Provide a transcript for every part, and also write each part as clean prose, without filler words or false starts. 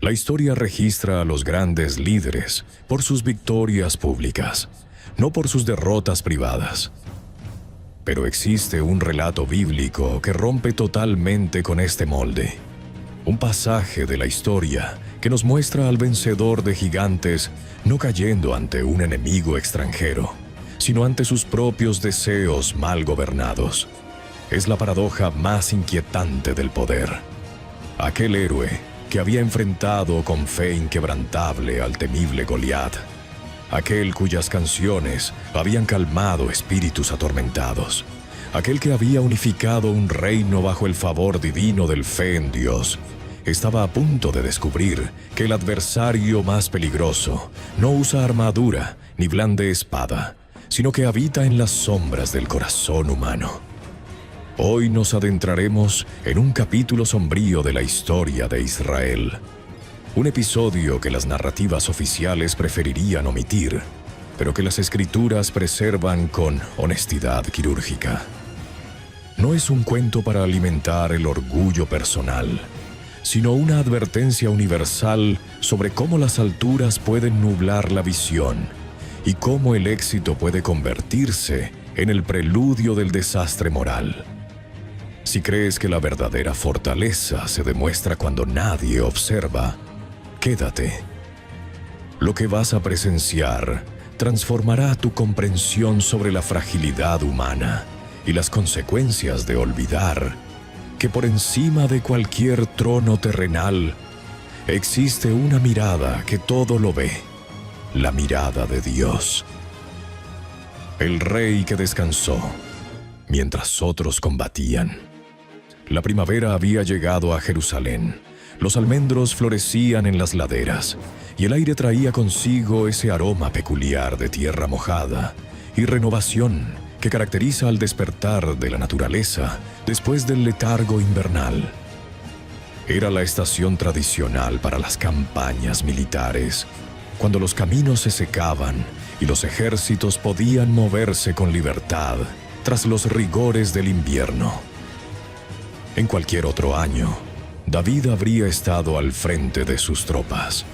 La historia registra a los grandes líderes por sus victorias públicas, no por sus derrotas privadas. Pero existe un relato bíblico que rompe totalmente con este molde. Un pasaje de la historia que nos muestra al vencedor de gigantes no cayendo ante un enemigo extranjero, sino ante sus propios deseos mal gobernados. Es la paradoja más inquietante del poder. Aquel héroe que había enfrentado con fe inquebrantable al temible Goliat, aquel cuyas canciones habían calmado espíritus atormentados, aquel que había unificado un reino bajo el favor divino del fe en Dios, estaba a punto de descubrir que el adversario más peligroso no usa armadura ni blande espada, sino que habita en las sombras del corazón humano. Hoy nos adentraremos en un capítulo sombrío de la historia de Israel. Un episodio que las narrativas oficiales preferirían omitir, pero que las escrituras preservan con honestidad quirúrgica. No es un cuento para alimentar el orgullo personal, sino una advertencia universal sobre cómo las alturas pueden nublar la visión y cómo el éxito puede convertirse en el preludio del desastre moral. Si crees que la verdadera fortaleza se demuestra cuando nadie observa, quédate. Lo que vas a presenciar transformará tu comprensión sobre la fragilidad humana y las consecuencias de olvidar que por encima de cualquier trono terrenal existe una mirada que todo lo ve, la mirada de Dios. El rey que descansó mientras otros combatían. La primavera había llegado a Jerusalén. Los almendros florecían en las laderas, y el aire traía consigo ese aroma peculiar de tierra mojada y renovación que caracteriza al despertar de la naturaleza después del letargo invernal. Era la estación tradicional para las campañas militares, cuando los caminos se secaban y los ejércitos podían moverse con libertad tras los rigores del invierno. En cualquier otro año, David habría estado al frente de sus tropas.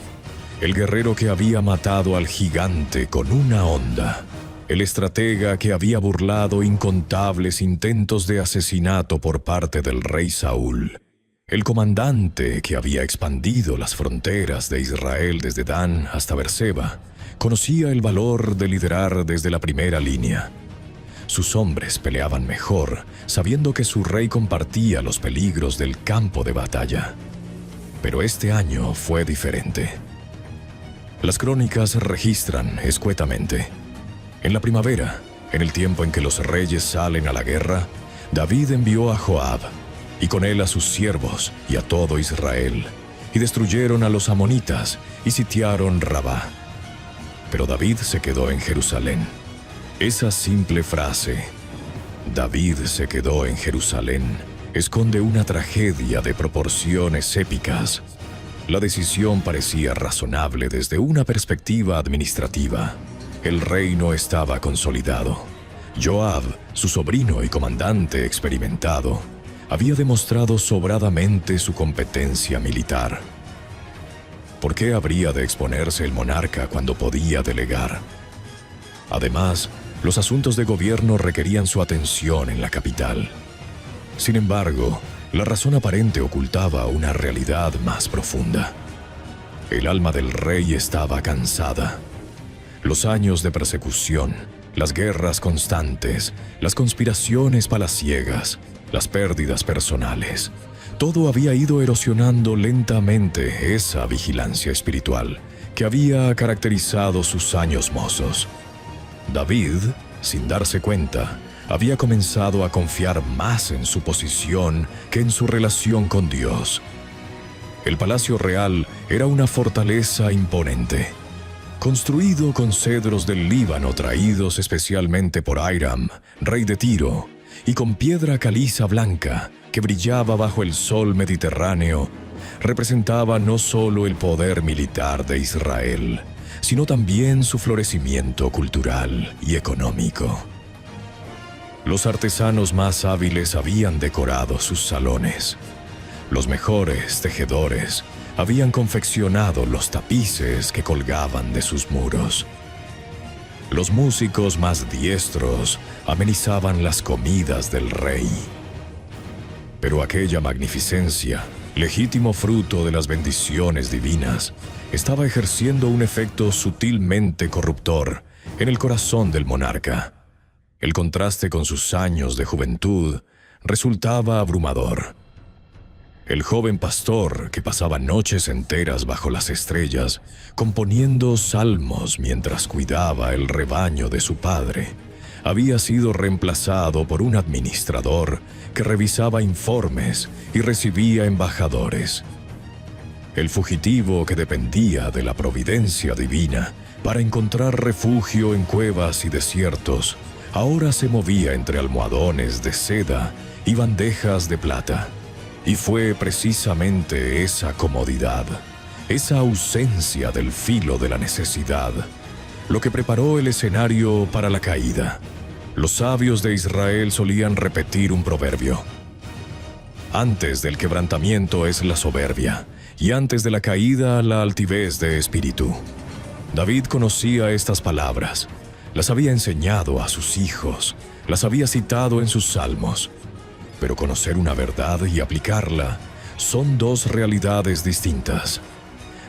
El guerrero que había matado al gigante con una honda. El estratega que había burlado incontables intentos de asesinato por parte del rey Saúl. El comandante que había expandido las fronteras de Israel desde Dan hasta Berseba. Conocía el valor de liderar desde la primera línea. Sus hombres peleaban mejor, sabiendo que su rey compartía los peligros del campo de batalla. Pero este año fue diferente. Las crónicas registran escuetamente. En la primavera, en el tiempo en que los reyes salen a la guerra, David envió a Joab, y con él a sus siervos y a todo Israel, y destruyeron a los amonitas y sitiaron Rabá. Pero David se quedó en Jerusalén. Esa simple frase, David se quedó en Jerusalén, esconde una tragedia de proporciones épicas. La decisión parecía razonable desde una perspectiva administrativa. El reino estaba consolidado. Joab, su sobrino y comandante experimentado, había demostrado sobradamente su competencia militar. ¿Por qué habría de exponerse el monarca cuando podía delegar? Además, los asuntos de gobierno requerían su atención en la capital. Sin embargo, la razón aparente ocultaba una realidad más profunda. El alma del rey estaba cansada. Los años de persecución, las guerras constantes, las conspiraciones palaciegas, las pérdidas personales, todo había ido erosionando lentamente esa vigilancia espiritual que había caracterizado sus años mozos. David, sin darse cuenta, había comenzado a confiar más en su posición que en su relación con Dios. El palacio real era una fortaleza imponente, construido con cedros del Líbano traídos especialmente por Hiram, rey de Tiro, y con piedra caliza blanca que brillaba bajo el sol mediterráneo. Representaba no solo el poder militar de Israel, sino también su florecimiento cultural y económico. Los artesanos más hábiles habían decorado sus salones. Los mejores tejedores habían confeccionado los tapices que colgaban de sus muros. Los músicos más diestros amenizaban las comidas del rey. Pero aquella magnificencia, legítimo fruto de las bendiciones divinas, estaba ejerciendo un efecto sutilmente corruptor en el corazón del monarca. El contraste con sus años de juventud resultaba abrumador. El joven pastor, que pasaba noches enteras bajo las estrellas, componiendo salmos mientras cuidaba el rebaño de su padre, había sido reemplazado por un administrador que revisaba informes y recibía embajadores. El fugitivo que dependía de la providencia divina para encontrar refugio en cuevas y desiertos, ahora se movía entre almohadones de seda y bandejas de plata. Y fue precisamente esa comodidad, esa ausencia del filo de la necesidad, lo que preparó el escenario para la caída. Los sabios de Israel solían repetir un proverbio: antes del quebrantamiento es la soberbia, y antes de la caída la altivez de espíritu. David conocía estas palabras, las había enseñado a sus hijos, las había citado en sus salmos. Pero conocer una verdad y aplicarla son dos realidades distintas.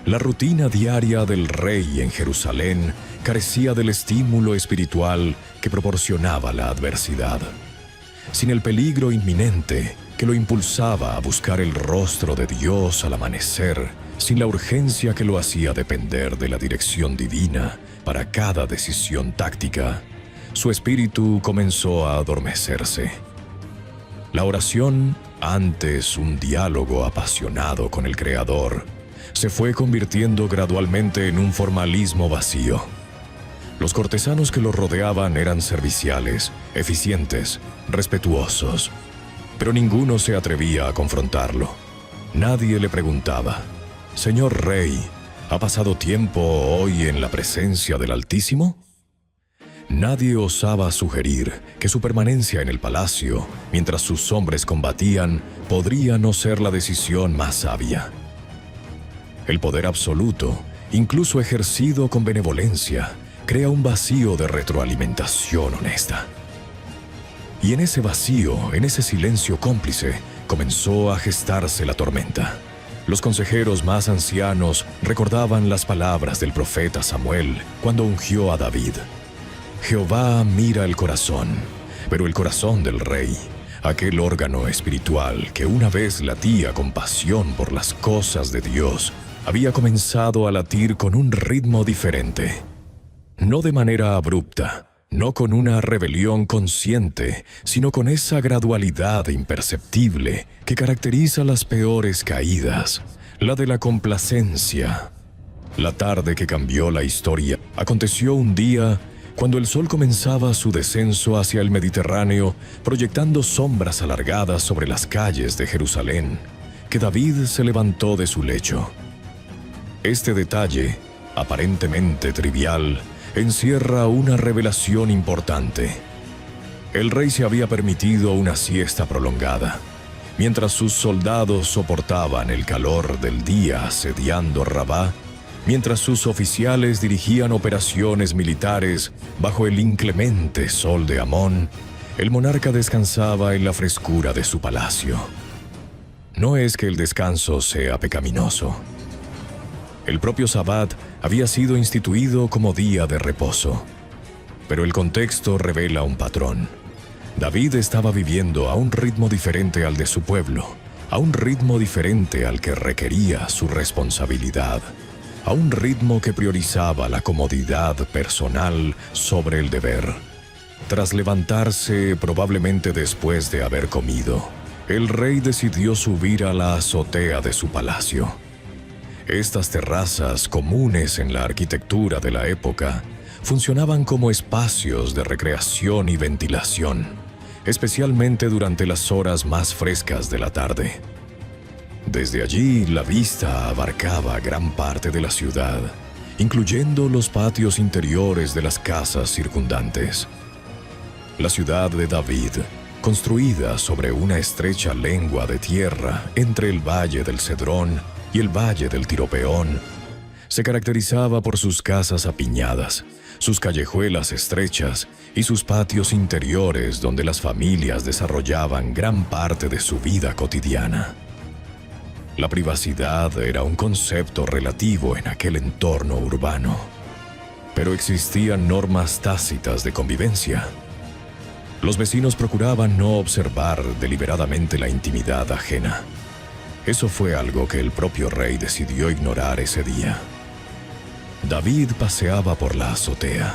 La rutina diaria del rey en Jerusalén carecía del estímulo espiritual que proporcionaba la adversidad. Sin el peligro inminente que lo impulsaba a buscar el rostro de Dios al amanecer, sin la urgencia que lo hacía depender de la dirección divina para cada decisión táctica, su espíritu comenzó a adormecerse. La oración, antes un diálogo apasionado con el Creador, se fue convirtiendo gradualmente en un formalismo vacío. Los cortesanos que lo rodeaban eran serviciales, eficientes, respetuosos, pero ninguno se atrevía a confrontarlo. Nadie le preguntaba: «Señor Rey, ¿ha pasado tiempo hoy en la presencia del Altísimo?». Nadie osaba sugerir que su permanencia en el palacio, mientras sus hombres combatían, podría no ser la decisión más sabia. El poder absoluto, incluso ejercido con benevolencia, crea un vacío de retroalimentación honesta. Y en ese vacío, en ese silencio cómplice, comenzó a gestarse la tormenta. Los consejeros más ancianos recordaban las palabras del profeta Samuel cuando ungió a David: Jehová mira el corazón, pero el corazón del rey, aquel órgano espiritual que una vez latía con pasión por las cosas de Dios, había comenzado a latir con un ritmo diferente. No de manera abrupta, no con una rebelión consciente, sino con esa gradualidad imperceptible que caracteriza las peores caídas, la de la complacencia. La tarde que cambió la historia aconteció un día cuando el sol comenzaba su descenso hacia el Mediterráneo, proyectando sombras alargadas sobre las calles de Jerusalén, que David se levantó de su lecho. Este detalle, aparentemente trivial, encierra una revelación importante. El rey se había permitido una siesta prolongada, mientras sus soldados soportaban el calor del día asediando Rabá, mientras sus oficiales dirigían operaciones militares bajo el inclemente sol de Amón. El monarca descansaba en la frescura de su palacio. No es que el descanso sea pecaminoso. El propio Sabbat había sido instituido como día de reposo. Pero el contexto revela un patrón. David estaba viviendo a un ritmo diferente al de su pueblo, a un ritmo diferente al que requería su responsabilidad, a un ritmo que priorizaba la comodidad personal sobre el deber. Tras levantarse, probablemente después de haber comido, el rey decidió subir a la azotea de su palacio. Estas terrazas, comunes en la arquitectura de la época, funcionaban como espacios de recreación y ventilación, especialmente durante las horas más frescas de la tarde. Desde allí, la vista abarcaba gran parte de la ciudad, incluyendo los patios interiores de las casas circundantes. La ciudad de David, construida sobre una estrecha lengua de tierra entre el valle del Cedrón, y el valle del Tiropeón se caracterizaba por sus casas apiñadas, sus callejuelas estrechas y sus patios interiores donde las familias desarrollaban gran parte de su vida cotidiana. La privacidad era un concepto relativo en aquel entorno urbano, pero existían normas tácitas de convivencia. Los vecinos procuraban no observar deliberadamente la intimidad ajena. Eso fue algo que el propio rey decidió ignorar ese día. David paseaba por la azotea.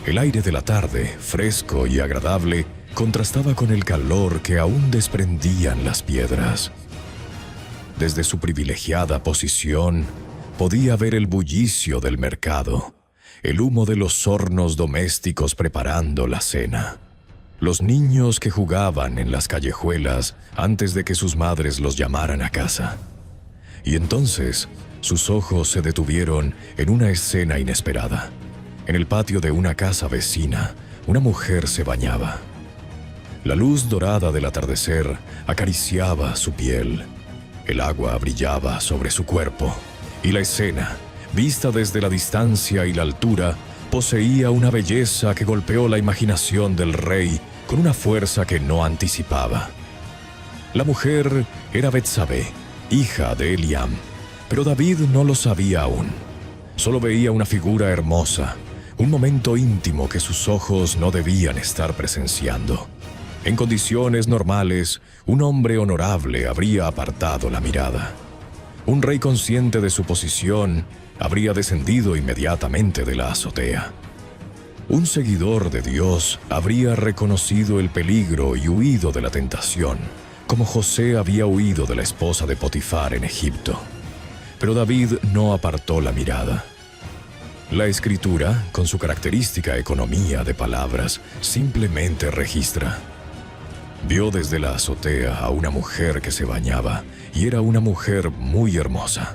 El aire de la tarde, fresco y agradable, contrastaba con el calor que aún desprendían las piedras. Desde su privilegiada posición, podía ver el bullicio del mercado, el humo de los hornos domésticos preparando la cena, los niños que jugaban en las callejuelas antes de que sus madres los llamaran a casa. Y entonces, sus ojos se detuvieron en una escena inesperada. En el patio de una casa vecina, una mujer se bañaba. La luz dorada del atardecer acariciaba su piel. El agua brillaba sobre su cuerpo, y la escena, vista desde la distancia y la altura, poseía una belleza que golpeó la imaginación del rey con una fuerza que no anticipaba. La mujer era Betsabé, hija de Eliam, pero David no lo sabía aún. Solo veía una figura hermosa, un momento íntimo que sus ojos no debían estar presenciando. En condiciones normales, un hombre honorable habría apartado la mirada. Un rey consciente de su posición habría descendido inmediatamente de la azotea. Un seguidor de Dios habría reconocido el peligro y huido de la tentación, como José había huido de la esposa de Potifar en Egipto. Pero David no apartó la mirada. La Escritura, con su característica economía de palabras, simplemente registra. Vio desde la azotea a una mujer que se bañaba, y era una mujer muy hermosa.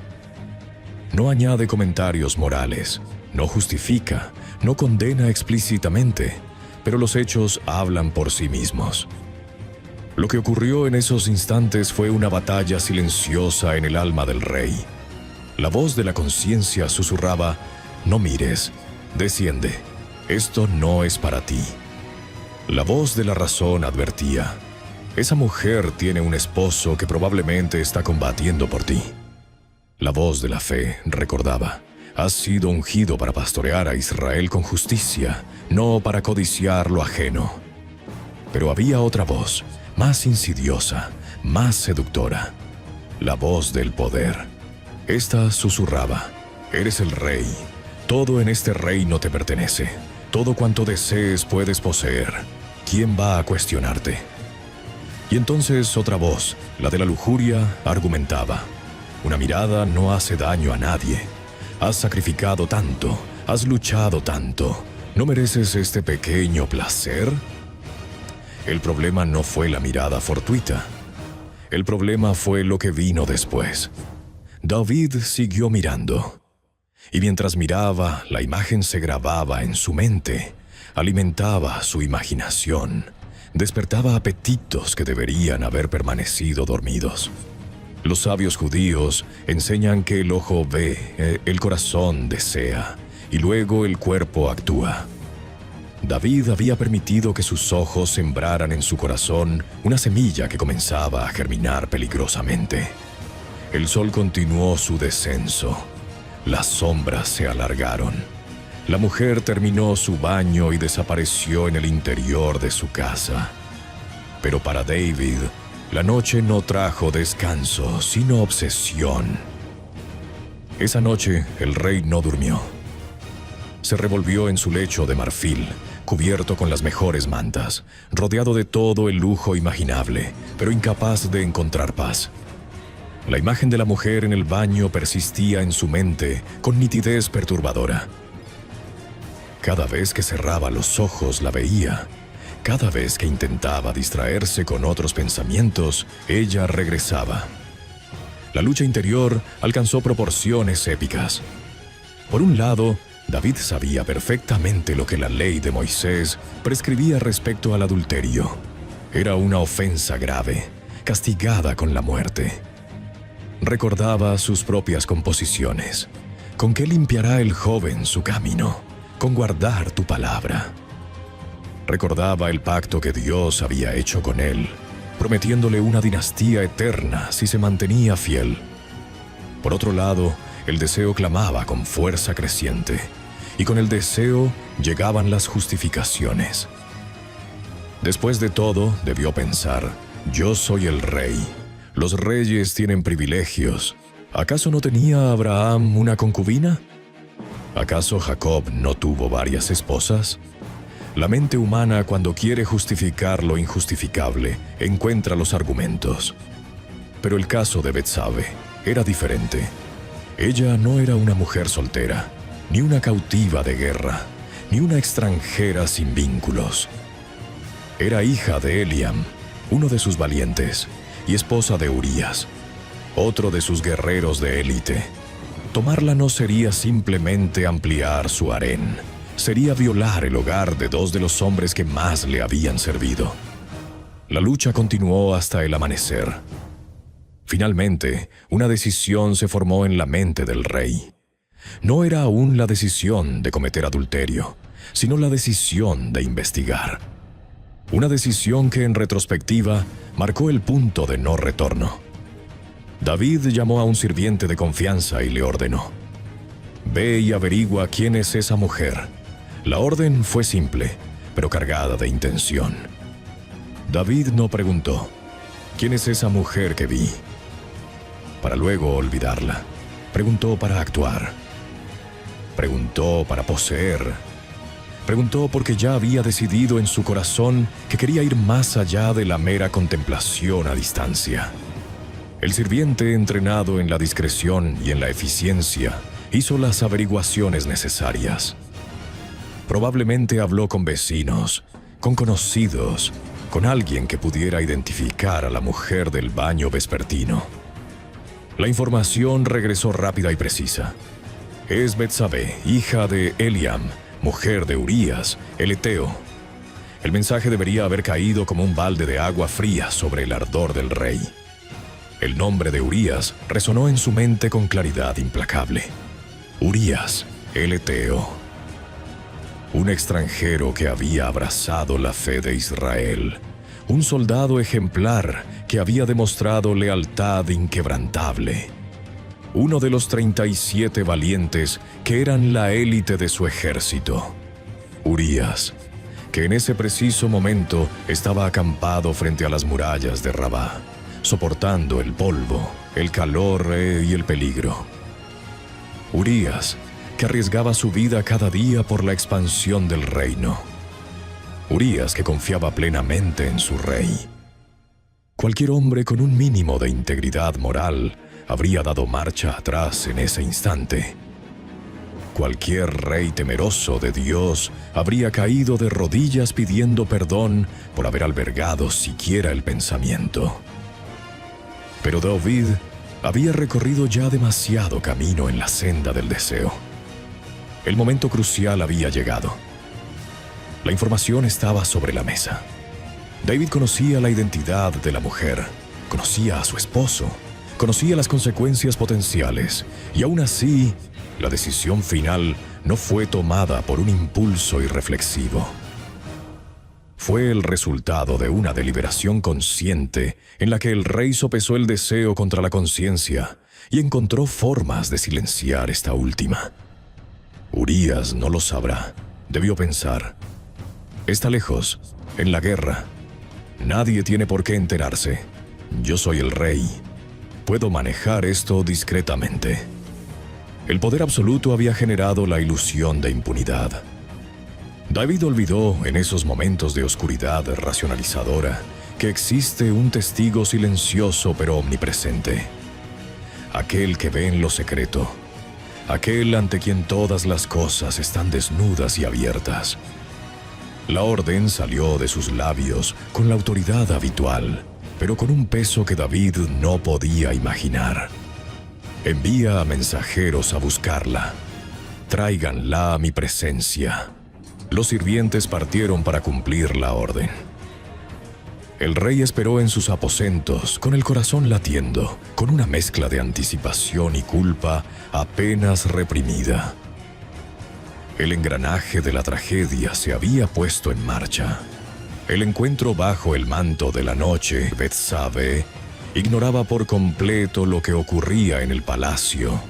No añade comentarios morales, no justifica, no condena explícitamente, pero los hechos hablan por sí mismos. Lo que ocurrió en esos instantes fue una batalla silenciosa en el alma del rey. La voz de la conciencia susurraba: «No mires, desciende, esto no es para ti». La voz de la razón advertía: «Esa mujer tiene un esposo que probablemente está combatiendo por ti». La voz de la fe recordaba: «Has sido ungido para pastorear a Israel con justicia, no para codiciar lo ajeno». Pero había otra voz, más insidiosa, más seductora: la voz del poder. Esta susurraba: «Eres el rey. Todo en este reino te pertenece. Todo cuanto desees puedes poseer. ¿Quién va a cuestionarte?». Y entonces otra voz, la de la lujuria, argumentaba: «Una mirada no hace daño a nadie. Has sacrificado tanto, has luchado tanto. ¿No mereces este pequeño placer?». El problema no fue la mirada fortuita. El problema fue lo que vino después. David siguió mirando. Y mientras miraba, la imagen se grababa en su mente, alimentaba su imaginación, despertaba apetitos que deberían haber permanecido dormidos. Los sabios judíos enseñan que el ojo ve, el corazón desea, y luego el cuerpo actúa. David había permitido que sus ojos sembraran en su corazón una semilla que comenzaba a germinar peligrosamente. El sol continuó su descenso. Las sombras se alargaron. La mujer terminó su baño y desapareció en el interior de su casa. Pero para David, la noche no trajo descanso, sino obsesión. Esa noche, el rey no durmió. Se revolvió en su lecho de marfil, cubierto con las mejores mantas, rodeado de todo el lujo imaginable, pero incapaz de encontrar paz. La imagen de la mujer en el baño persistía en su mente con nitidez perturbadora. Cada vez que cerraba los ojos la veía. Cada vez que intentaba distraerse con otros pensamientos, ella regresaba. La lucha interior alcanzó proporciones épicas. Por un lado, David sabía perfectamente lo que la ley de Moisés prescribía respecto al adulterio. Era una ofensa grave, castigada con la muerte. recordaba sus propias composiciones. ¿Con qué limpiará el joven su camino? Con guardar tu palabra. Recordaba el pacto que Dios había hecho con él, prometiéndole una dinastía eterna si se mantenía fiel. Por otro lado, el deseo clamaba con fuerza creciente, y con el deseo llegaban las justificaciones. Después de todo, debió pensar, yo soy el rey. Los reyes tienen privilegios. ¿Acaso no tenía Abraham una concubina? ¿Acaso Jacob no tuvo varias esposas? La mente humana, cuando quiere justificar lo injustificable, encuentra los argumentos. Pero el caso de Betsabe era diferente. Ella no era una mujer soltera, ni una cautiva de guerra, ni una extranjera sin vínculos. Era hija de Eliam, uno de sus valientes, y esposa de Urías, otro de sus guerreros de élite. Tomarla no sería simplemente ampliar su harén, sería violar el hogar de dos de los hombres que más le habían servido. La lucha continuó hasta el amanecer. Finalmente, una decisión se formó en la mente del rey. No era aún la decisión de cometer adulterio, sino la decisión de investigar. Una decisión que en retrospectiva marcó el punto de no retorno. David llamó a un sirviente de confianza y le ordenó: «Ve y averigua quién es esa mujer». La orden fue simple, pero cargada de intención. David no preguntó: «¿Quién es esa mujer que vi?», para luego olvidarla. Preguntó para actuar. Preguntó para poseer. Preguntó porque ya había decidido en su corazón que quería ir más allá de la mera contemplación a distancia. El sirviente, entrenado en la discreción y en la eficiencia, hizo las averiguaciones necesarias. Probablemente habló con vecinos, con conocidos, con alguien que pudiera identificar a la mujer del baño vespertino. La información regresó rápida y precisa. Es Betsabe, hija de Eliam, mujer de Urías, el heteo. El mensaje debería haber caído como un balde de agua fría sobre el ardor del rey. El nombre de Urías resonó en su mente con claridad implacable. Urías, el heteo. Un extranjero que había abrazado la fe de Israel. Un soldado ejemplar que había demostrado lealtad inquebrantable. Uno de los 37 valientes que eran la élite de su ejército. Urías, que en ese preciso momento estaba acampado frente a las murallas de Rabá, soportando el polvo, el calor y el peligro. Urías, que arriesgaba su vida cada día por la expansión del reino. Urías, que confiaba plenamente en su rey. Cualquier hombre con un mínimo de integridad moral habría dado marcha atrás en ese instante. Cualquier rey temeroso de Dios habría caído de rodillas pidiendo perdón por haber albergado siquiera el pensamiento. Pero David había recorrido ya demasiado camino en la senda del deseo. El momento crucial había llegado. La información estaba sobre la mesa. David conocía la identidad de la mujer, conocía a su esposo, conocía las consecuencias potenciales, y aún así, la decisión final no fue tomada por un impulso irreflexivo. Fue el resultado de una deliberación consciente en la que el rey sopesó el deseo contra la conciencia y encontró formas de silenciar esta última. Urías no lo sabrá, debió pensar. Está lejos, en la guerra. Nadie tiene por qué enterarse. Yo soy el rey. Puedo manejar esto discretamente. El poder absoluto había generado la ilusión de impunidad. David olvidó en esos momentos de oscuridad racionalizadora que existe un testigo silencioso pero omnipresente. Aquel que ve en lo secreto. Aquel ante quien todas las cosas están desnudas y abiertas. La orden salió de sus labios con la autoridad habitual, pero con un peso que David no podía imaginar. Envía a mensajeros a buscarla. Tráiganla a mi presencia. Los sirvientes partieron para cumplir la orden. El rey esperó en sus aposentos, con el corazón latiendo, con una mezcla de anticipación y culpa apenas reprimida. El engranaje de la tragedia se había puesto en marcha. El encuentro bajo el manto de la noche, Betsabé ignoraba por completo lo que ocurría en el palacio.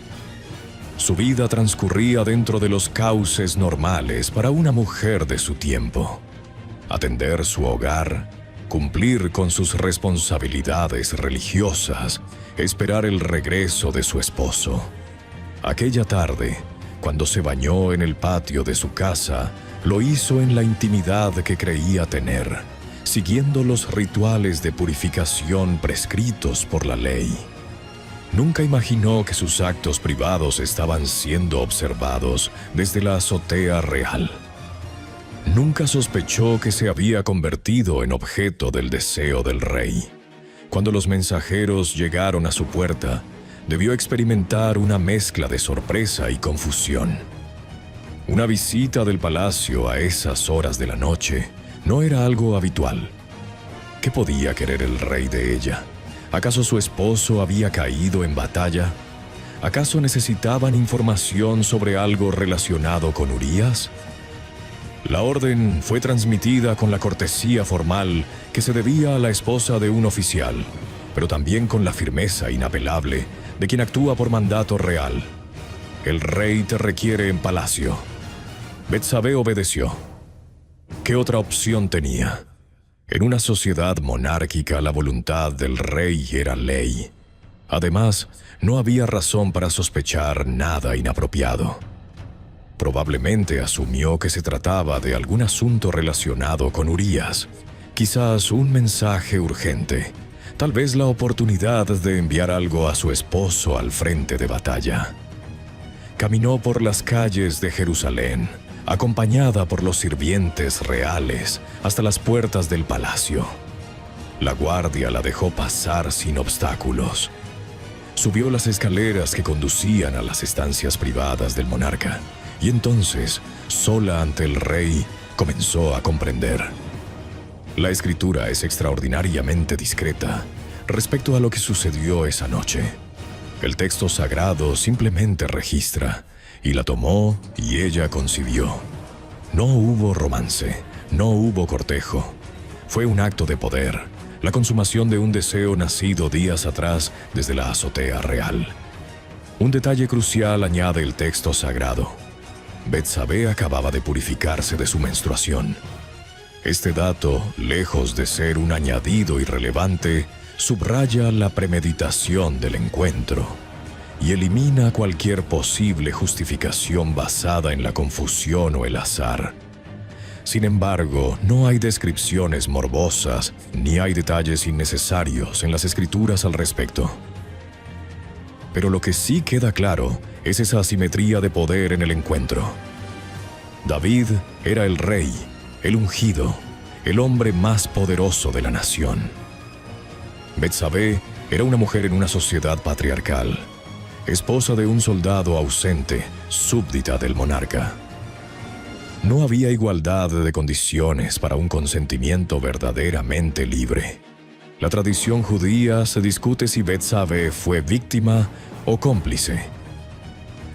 Su vida transcurría dentro de los cauces normales para una mujer de su tiempo. Atender su hogar, cumplir con sus responsabilidades religiosas, esperar el regreso de su esposo. Aquella tarde, cuando se bañó en el patio de su casa, lo hizo en la intimidad que creía tener, siguiendo los rituales de purificación prescritos por la ley. Nunca imaginó que sus actos privados estaban siendo observados desde la azotea real. Nunca sospechó que se había convertido en objeto del deseo del rey. Cuando los mensajeros llegaron a su puerta, debió experimentar una mezcla de sorpresa y confusión. Una visita del palacio a esas horas de la noche no era algo habitual. ¿Qué podía querer el rey de ella? ¿Acaso su esposo había caído en batalla? ¿Acaso necesitaban información sobre algo relacionado con Urías? La orden fue transmitida con la cortesía formal que se debía a la esposa de un oficial, pero también con la firmeza inapelable de quien actúa por mandato real. El rey te requiere en palacio. Betsabé obedeció. ¿Qué otra opción tenía? En una sociedad monárquica, la voluntad del rey era ley. Además, no había razón para sospechar nada inapropiado. Probablemente asumió que se trataba de algún asunto relacionado con Urías, quizás un mensaje urgente, tal vez la oportunidad de enviar algo a su esposo al frente de batalla. Caminó por las calles de Jerusalén, acompañada por los sirvientes reales, hasta las puertas del palacio. La guardia la dejó pasar sin obstáculos. Subió las escaleras que conducían a las estancias privadas del monarca, y entonces, sola ante el rey, comenzó a comprender. La escritura es extraordinariamente discreta respecto a lo que sucedió esa noche. El texto sagrado simplemente registra, y la tomó y ella concibió. No hubo romance, no hubo cortejo. Fue un acto de poder, la consumación de un deseo nacido días atrás desde la azotea real. Un detalle crucial añade el texto sagrado. Betsabé acababa de purificarse de su menstruación. Este dato, lejos de ser un añadido irrelevante, subraya la premeditación del encuentro y elimina cualquier posible justificación basada en la confusión o el azar. Sin embargo, no hay descripciones morbosas ni hay detalles innecesarios en las escrituras al respecto. Pero lo que sí queda claro es esa asimetría de poder en el encuentro. David era el rey, el ungido, el hombre más poderoso de la nación. Betsabé era una mujer en una sociedad patriarcal, esposa de un soldado ausente, súbdita del monarca. No había igualdad de condiciones para un consentimiento verdaderamente libre. La tradición judía se discute si Betsabé fue víctima o cómplice.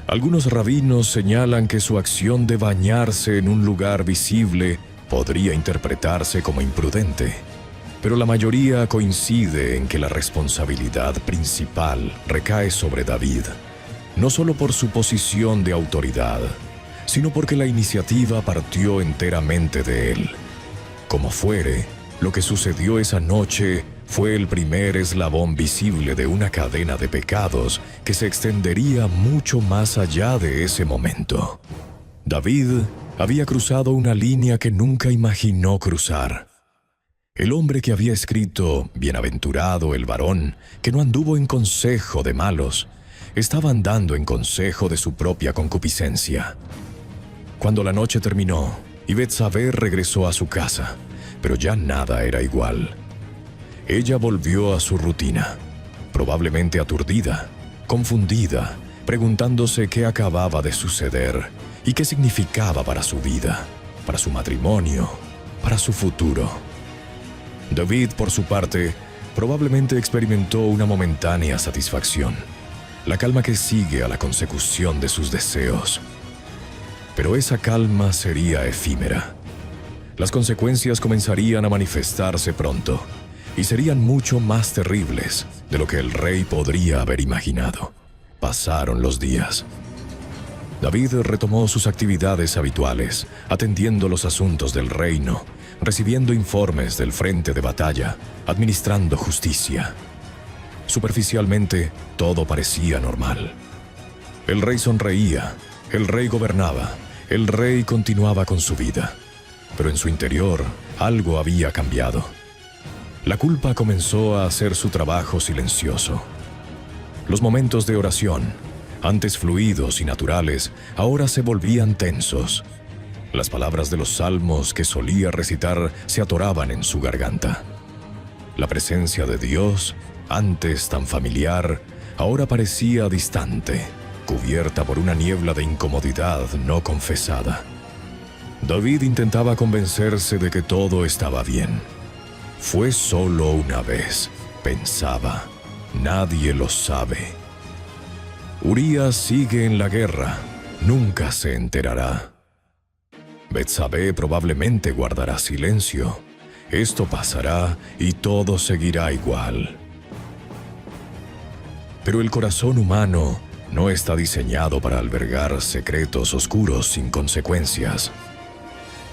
Algunos rabinos señalan que su acción de bañarse en un lugar visible podría interpretarse como imprudente, pero la mayoría coincide en que la responsabilidad principal recae sobre David, no solo por su posición de autoridad, sino porque la iniciativa partió enteramente de él. Como fuere, lo que sucedió esa noche fue el primer eslabón visible de una cadena de pecados que se extendería mucho más allá de ese momento. David había cruzado una línea que nunca imaginó cruzar. El hombre que había escrito «Bienaventurado el varón que no anduvo en consejo de malos», estaba andando en consejo de su propia concupiscencia. Cuando la noche terminó y Betsabé regresó a su casa, pero ya nada era igual. Ella volvió a su rutina, probablemente aturdida, confundida, preguntándose qué acababa de suceder y qué significaba para su vida, para su matrimonio, para su futuro. David, por su parte, probablemente experimentó una momentánea satisfacción, la calma que sigue a la consecución de sus deseos. Pero esa calma sería efímera. Las consecuencias comenzarían a manifestarse pronto, y serían mucho más terribles de lo que el rey podría haber imaginado. Pasaron los días. David retomó sus actividades habituales, atendiendo los asuntos del reino, recibiendo informes del frente de batalla, administrando justicia. Superficialmente, todo parecía normal. El rey sonreía, el rey gobernaba, el rey continuaba con su vida. Pero en su interior, algo había cambiado. La culpa comenzó a hacer su trabajo silencioso. Los momentos de oración, antes fluidos y naturales, ahora se volvían tensos. Las palabras de los salmos que solía recitar se atoraban en su garganta. La presencia de Dios, antes tan familiar, ahora parecía distante, cubierta por una niebla de incomodidad no confesada. David intentaba convencerse de que todo estaba bien. Fue solo una vez, pensaba. Nadie lo sabe. Urías sigue en la guerra. Nunca se enterará. Betsabé probablemente guardará silencio. Esto pasará y todo seguirá igual. Pero el corazón humano no está diseñado para albergar secretos oscuros sin consecuencias.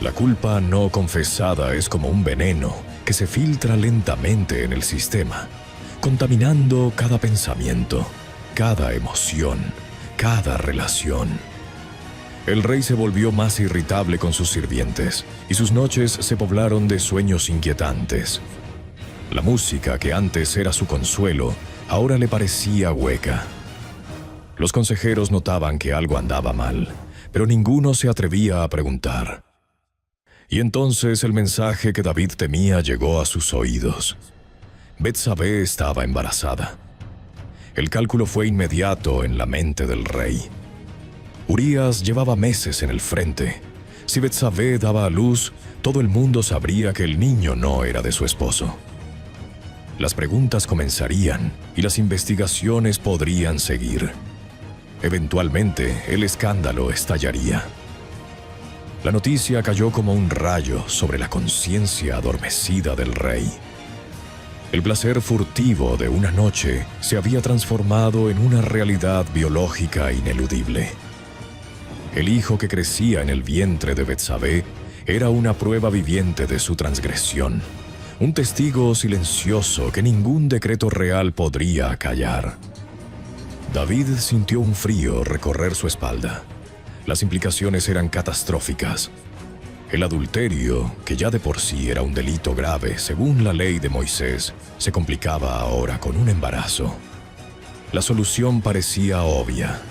La culpa no confesada es como un veneno que se filtra lentamente en el sistema, contaminando cada pensamiento, cada emoción, cada relación. El rey se volvió más irritable con sus sirvientes, y sus noches se poblaron de sueños inquietantes. La música, que antes era su consuelo, ahora le parecía hueca. Los consejeros notaban que algo andaba mal, pero ninguno se atrevía a preguntar. Y entonces el mensaje que David temía llegó a sus oídos. Betsabé estaba embarazada. El cálculo fue inmediato en la mente del rey. Urías llevaba meses en el frente. Si Betsabé daba a luz, todo el mundo sabría que el niño no era de su esposo. Las preguntas comenzarían y las investigaciones podrían seguir. Eventualmente, el escándalo estallaría. La noticia cayó como un rayo sobre la conciencia adormecida del rey. El placer furtivo de una noche se había transformado en una realidad biológica ineludible. El hijo que crecía en el vientre de Betsabé era una prueba viviente de su transgresión, un testigo silencioso que ningún decreto real podría acallar. David sintió un frío recorrer su espalda. Las implicaciones eran catastróficas. El adulterio, que ya de por sí era un delito grave según la ley de Moisés, se complicaba ahora con un embarazo. La solución parecía obvia: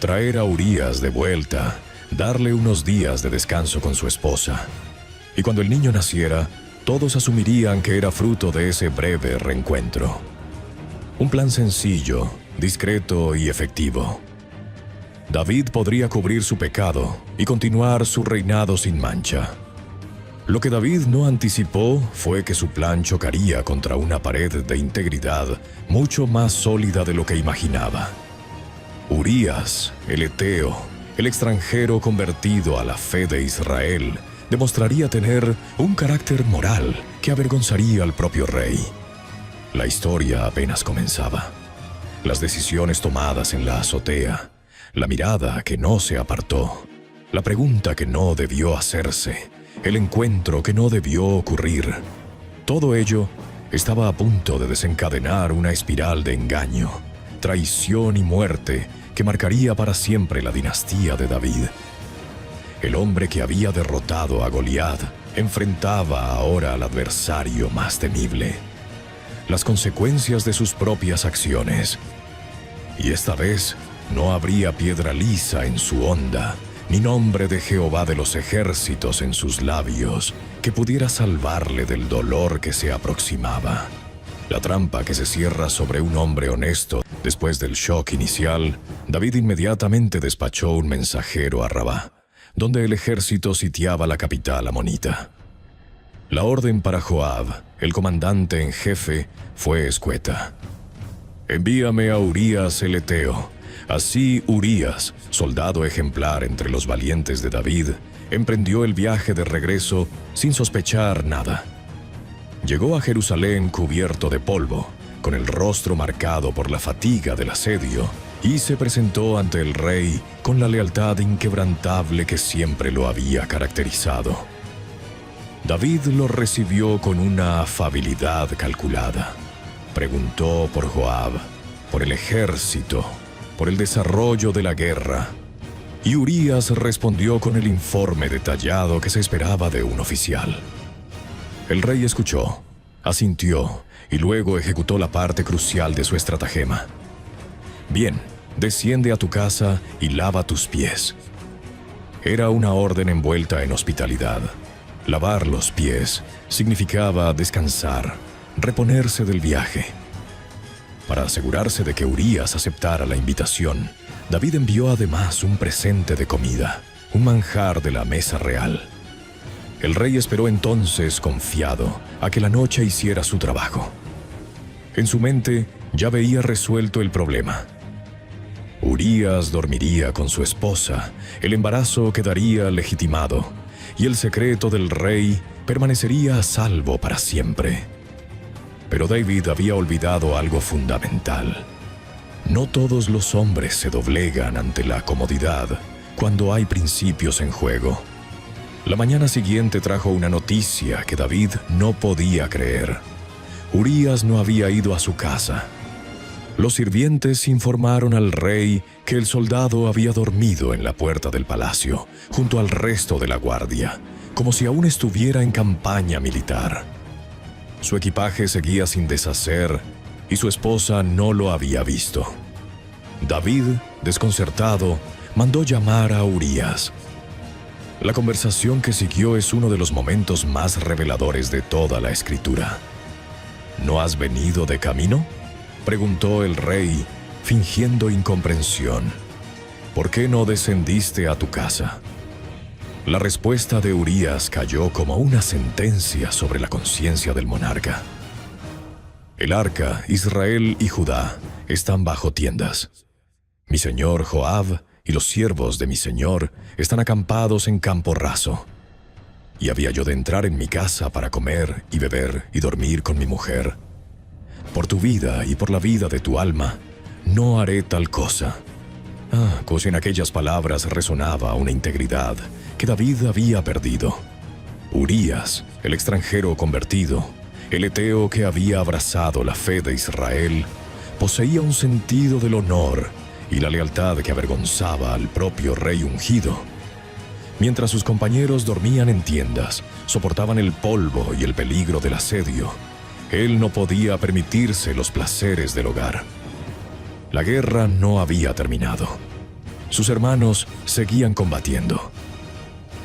traer a Urías de vuelta, darle unos días de descanso con su esposa. Y cuando el niño naciera, todos asumirían que era fruto de ese breve reencuentro. Un plan sencillo, discreto y efectivo. David podría cubrir su pecado y continuar su reinado sin mancha. Lo que David no anticipó fue que su plan chocaría contra una pared de integridad mucho más sólida de lo que imaginaba. Urías, el heteo, el extranjero convertido a la fe de Israel, demostraría tener un carácter moral que avergonzaría al propio rey. La historia apenas comenzaba. Las decisiones tomadas en la azotea, la mirada que no se apartó, la pregunta que no debió hacerse, el encuentro que no debió ocurrir. Todo ello estaba a punto de desencadenar una espiral de engaño, traición y muerte que marcaría para siempre la dinastía de David. El hombre que había derrotado a Goliat enfrentaba ahora al adversario más temible, las consecuencias de sus propias acciones. Y esta vez no habría piedra lisa en su honda, ni nombre de Jehová de los ejércitos en sus labios, que pudiera salvarle del dolor que se aproximaba. La trampa que se cierra sobre un hombre honesto. Después del shock inicial, David inmediatamente despachó un mensajero a Rabá, donde el ejército sitiaba la capital amonita. La orden para Joab, el comandante en jefe, fue escueta. «Envíame a Urías el Eteo». Así Urías, soldado ejemplar entre los valientes de David, emprendió el viaje de regreso sin sospechar nada. Llegó a Jerusalén cubierto de polvo, con el rostro marcado por la fatiga del asedio, y se presentó ante el rey con la lealtad inquebrantable que siempre lo había caracterizado. David lo recibió con una afabilidad calculada. Preguntó por Joab, por el ejército, por el desarrollo de la guerra, y Urías respondió con el informe detallado que se esperaba de un oficial. El rey escuchó, asintió y luego ejecutó la parte crucial de su estratagema. «Bien, desciende a tu casa y lava tus pies». Era una orden envuelta en hospitalidad. Lavar los pies significaba descansar, reponerse del viaje. Para asegurarse de que Urías aceptara la invitación, David envió además un presente de comida, un manjar de la mesa real. El rey esperó entonces confiado a que la noche hiciera su trabajo. En su mente ya veía resuelto el problema. Urías dormiría con su esposa, el embarazo quedaría legitimado y el secreto del rey permanecería a salvo para siempre. Pero David había olvidado algo fundamental. No todos los hombres se doblegan ante la comodidad cuando hay principios en juego. La mañana siguiente trajo una noticia que David no podía creer. Urías no había ido a su casa. Los sirvientes informaron al rey que el soldado había dormido en la puerta del palacio, junto al resto de la guardia, como si aún estuviera en campaña militar. Su equipaje seguía sin deshacer y su esposa no lo había visto. David, desconcertado, mandó llamar a Urías. La conversación que siguió es uno de los momentos más reveladores de toda la escritura. «¿No has venido de camino?», preguntó el rey, fingiendo incomprensión. «¿Por qué no descendiste a tu casa?». La respuesta de Urías cayó como una sentencia sobre la conciencia del monarca. «El arca, Israel y Judá están bajo tiendas. Mi señor Joab y los siervos de mi señor están acampados en campo raso. Y había yo de entrar en mi casa para comer y beber y dormir con mi mujer. Por tu vida y por la vida de tu alma, no haré tal cosa». Pues en aquellas palabras resonaba una integridad que David había perdido. Urías, el extranjero convertido, el eteo que había abrazado la fe de Israel, poseía un sentido del honor y la lealtad que avergonzaba al propio rey ungido. Mientras sus compañeros dormían en tiendas, soportaban el polvo y el peligro del asedio, él no podía permitirse los placeres del hogar. La guerra no había terminado. Sus hermanos seguían combatiendo.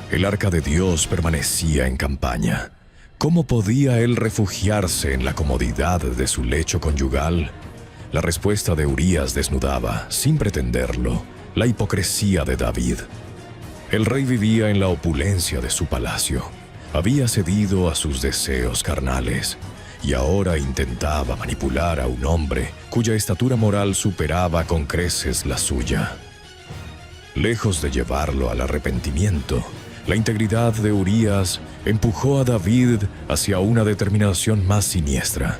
El arca de Dios permanecía en campaña. ¿Cómo podía él refugiarse en la comodidad de su lecho conyugal? La respuesta de Urías desnudaba, sin pretenderlo, la hipocresía de David. El rey vivía en la opulencia de su palacio. Había cedido a sus deseos carnales y ahora intentaba manipular a un hombre cuya estatura moral superaba con creces la suya. Lejos de llevarlo al arrepentimiento, la integridad de Urías empujó a David hacia una determinación más siniestra.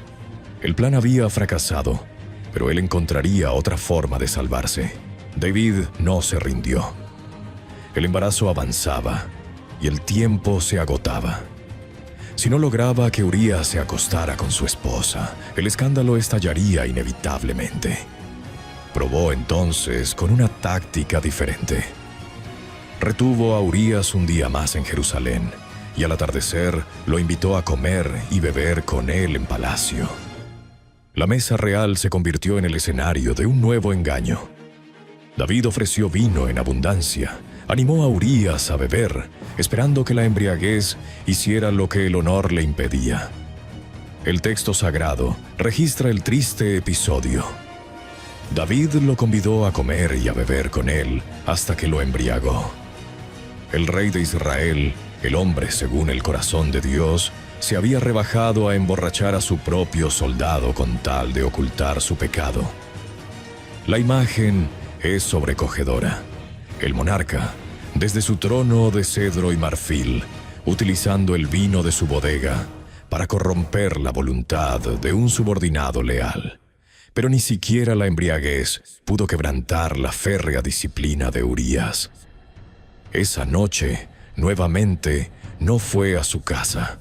El plan había fracasado, pero él encontraría otra forma de salvarse. David no se rindió. El embarazo avanzaba y el tiempo se agotaba. Si no lograba que Urías se acostara con su esposa, el escándalo estallaría inevitablemente. Probó entonces con una táctica diferente. Retuvo a Urías un día más en Jerusalén y al atardecer lo invitó a comer y beber con él en palacio. La mesa real se convirtió en el escenario de un nuevo engaño. David ofreció vino en abundancia, animó a Urías a beber, esperando que la embriaguez hiciera lo que el honor le impedía. El texto sagrado registra el triste episodio. David lo convidó a comer y a beber con él hasta que lo embriagó. El rey de Israel, el hombre según el corazón de Dios, se había rebajado a emborrachar a su propio soldado con tal de ocultar su pecado. La imagen es sobrecogedora. El monarca, desde su trono de cedro y marfil, utilizando el vino de su bodega para corromper la voluntad de un subordinado leal. Pero ni siquiera la embriaguez pudo quebrantar la férrea disciplina de Urías. Esa noche, nuevamente, no fue a su casa.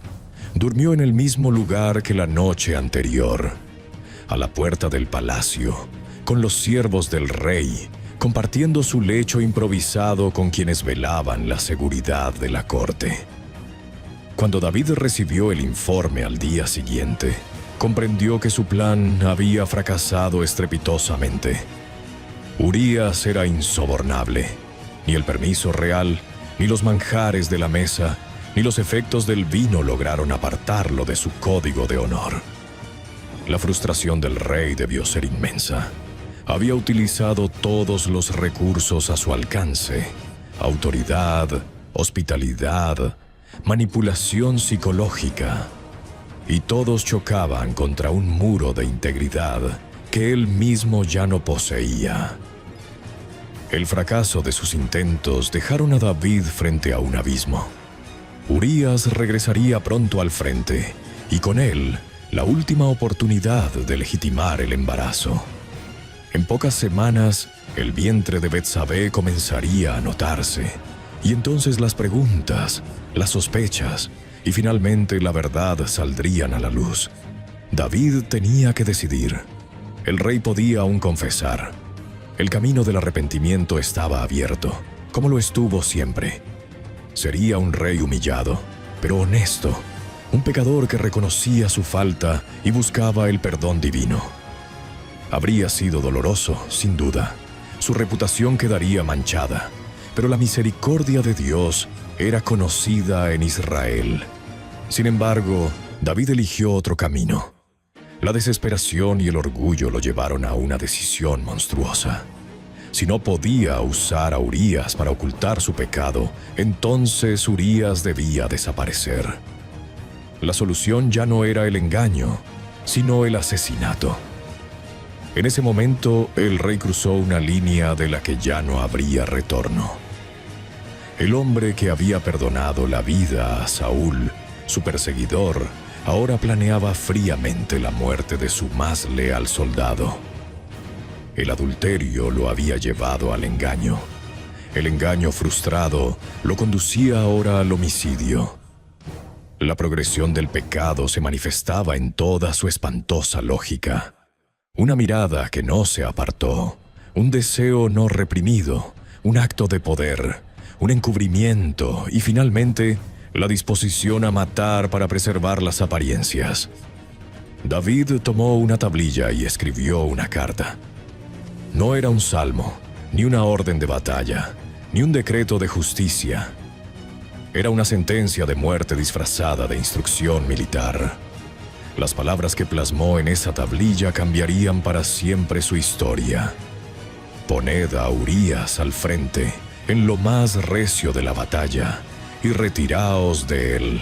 Durmió en el mismo lugar que la noche anterior, a la puerta del palacio, con los siervos del rey, compartiendo su lecho improvisado con quienes velaban la seguridad de la corte. Cuando David recibió el informe al día siguiente, comprendió que su plan había fracasado estrepitosamente. Urías era insobornable. Ni el permiso real, ni los manjares de la mesa, ni los efectos del vino lograron apartarlo de su código de honor. La frustración del rey debió ser inmensa. Había utilizado todos los recursos a su alcance: autoridad, hospitalidad, manipulación psicológica. Y todos chocaban contra un muro de integridad que él mismo ya no poseía. El fracaso de sus intentos dejaron a David frente a un abismo. Urías regresaría pronto al frente, y con él, la última oportunidad de legitimar el embarazo. En pocas semanas, el vientre de Betsabé comenzaría a notarse, y entonces las preguntas, las sospechas, y finalmente la verdad saldrían a la luz. David tenía que decidir. El rey podía aún confesar. El camino del arrepentimiento estaba abierto, como lo estuvo siempre. Sería un rey humillado, pero honesto, un pecador que reconocía su falta y buscaba el perdón divino. Habría sido doloroso, sin duda. Su reputación quedaría manchada, pero la misericordia de Dios era conocida en Israel. Sin embargo, David eligió otro camino. La desesperación y el orgullo lo llevaron a una decisión monstruosa. Si no podía usar a Urías para ocultar su pecado, entonces Urías debía desaparecer. La solución ya no era el engaño, sino el asesinato. En ese momento, el rey cruzó una línea de la que ya no habría retorno. El hombre que había perdonado la vida a Saúl, su perseguidor, ahora planeaba fríamente la muerte de su más leal soldado. El adulterio lo había llevado al engaño. El engaño frustrado lo conducía ahora al homicidio. La progresión del pecado se manifestaba en toda su espantosa lógica. Una mirada que no se apartó, un deseo no reprimido, un acto de poder, un encubrimiento y finalmente la disposición a matar para preservar las apariencias. David tomó una tablilla y escribió una carta. No era un salmo, ni una orden de batalla, ni un decreto de justicia. Era una sentencia de muerte disfrazada de instrucción militar. Las palabras que plasmó en esa tablilla cambiarían para siempre su historia. Poned a Urías al frente, en lo más recio de la batalla, y retiraos de él.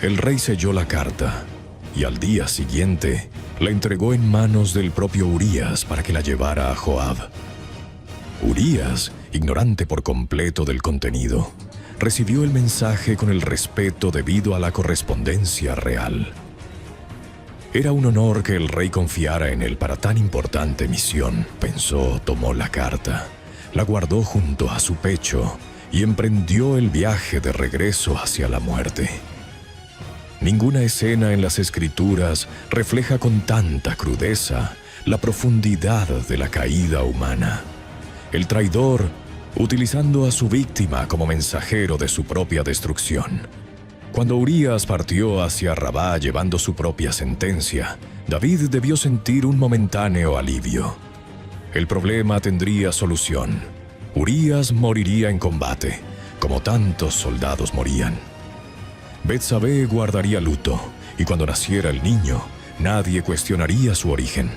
El rey selló la carta, y al día siguiente la entregó en manos del propio Urías para que la llevara a Joab. Urías, ignorante por completo del contenido, recibió el mensaje con el respeto debido a la correspondencia real. Era un honor que el rey confiara en él para tan importante misión, pensó. Tomó la carta, la guardó junto a su pecho y emprendió el viaje de regreso hacia la muerte. Ninguna escena en las Escrituras refleja con tanta crudeza la profundidad de la caída humana. El traidor, utilizando a su víctima como mensajero de su propia destrucción. Cuando Urías partió hacia Rabá llevando su propia sentencia, David debió sentir un momentáneo alivio. El problema tendría solución. Urías moriría en combate, como tantos soldados morían. Betsabé guardaría luto, y cuando naciera el niño, nadie cuestionaría su origen.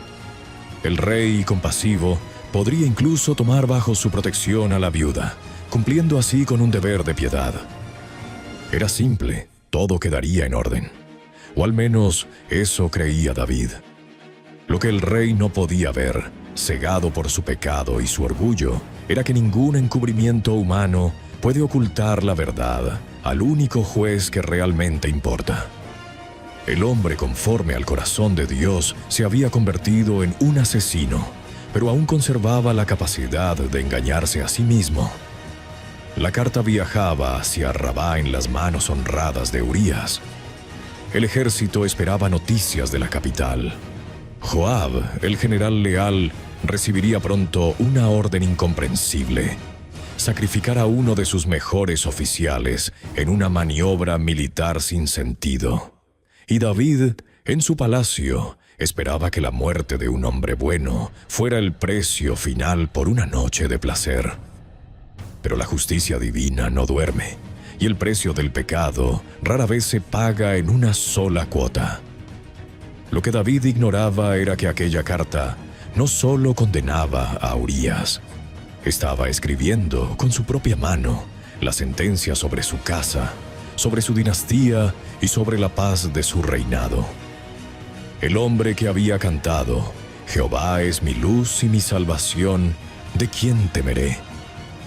El rey, compasivo, podría incluso tomar bajo su protección a la viuda, cumpliendo así con un deber de piedad. Era simple, todo quedaría en orden. O al menos eso creía David. Lo que el rey no podía ver, cegado por su pecado y su orgullo, era que ningún encubrimiento humano puede ocultar la verdad al único juez que realmente importa. El hombre conforme al corazón de Dios se había convertido en un asesino, pero aún conservaba la capacidad de engañarse a sí mismo. La carta viajaba hacia Rabá en las manos honradas de Urías. El ejército esperaba noticias de la capital. Joab, el general leal, recibiría pronto una orden incomprensible: sacrificar a uno de sus mejores oficiales en una maniobra militar sin sentido. Y David, en su palacio, esperaba que la muerte de un hombre bueno fuera el precio final por una noche de placer. Pero la justicia divina no duerme, y el precio del pecado rara vez se paga en una sola cuota. Lo que David ignoraba era que aquella carta no solo condenaba a Urías, estaba escribiendo con su propia mano la sentencia sobre su casa, sobre su dinastía y sobre la paz de su reinado. El hombre que había cantado: Jehová es mi luz y mi salvación, ¿de quién temeré?,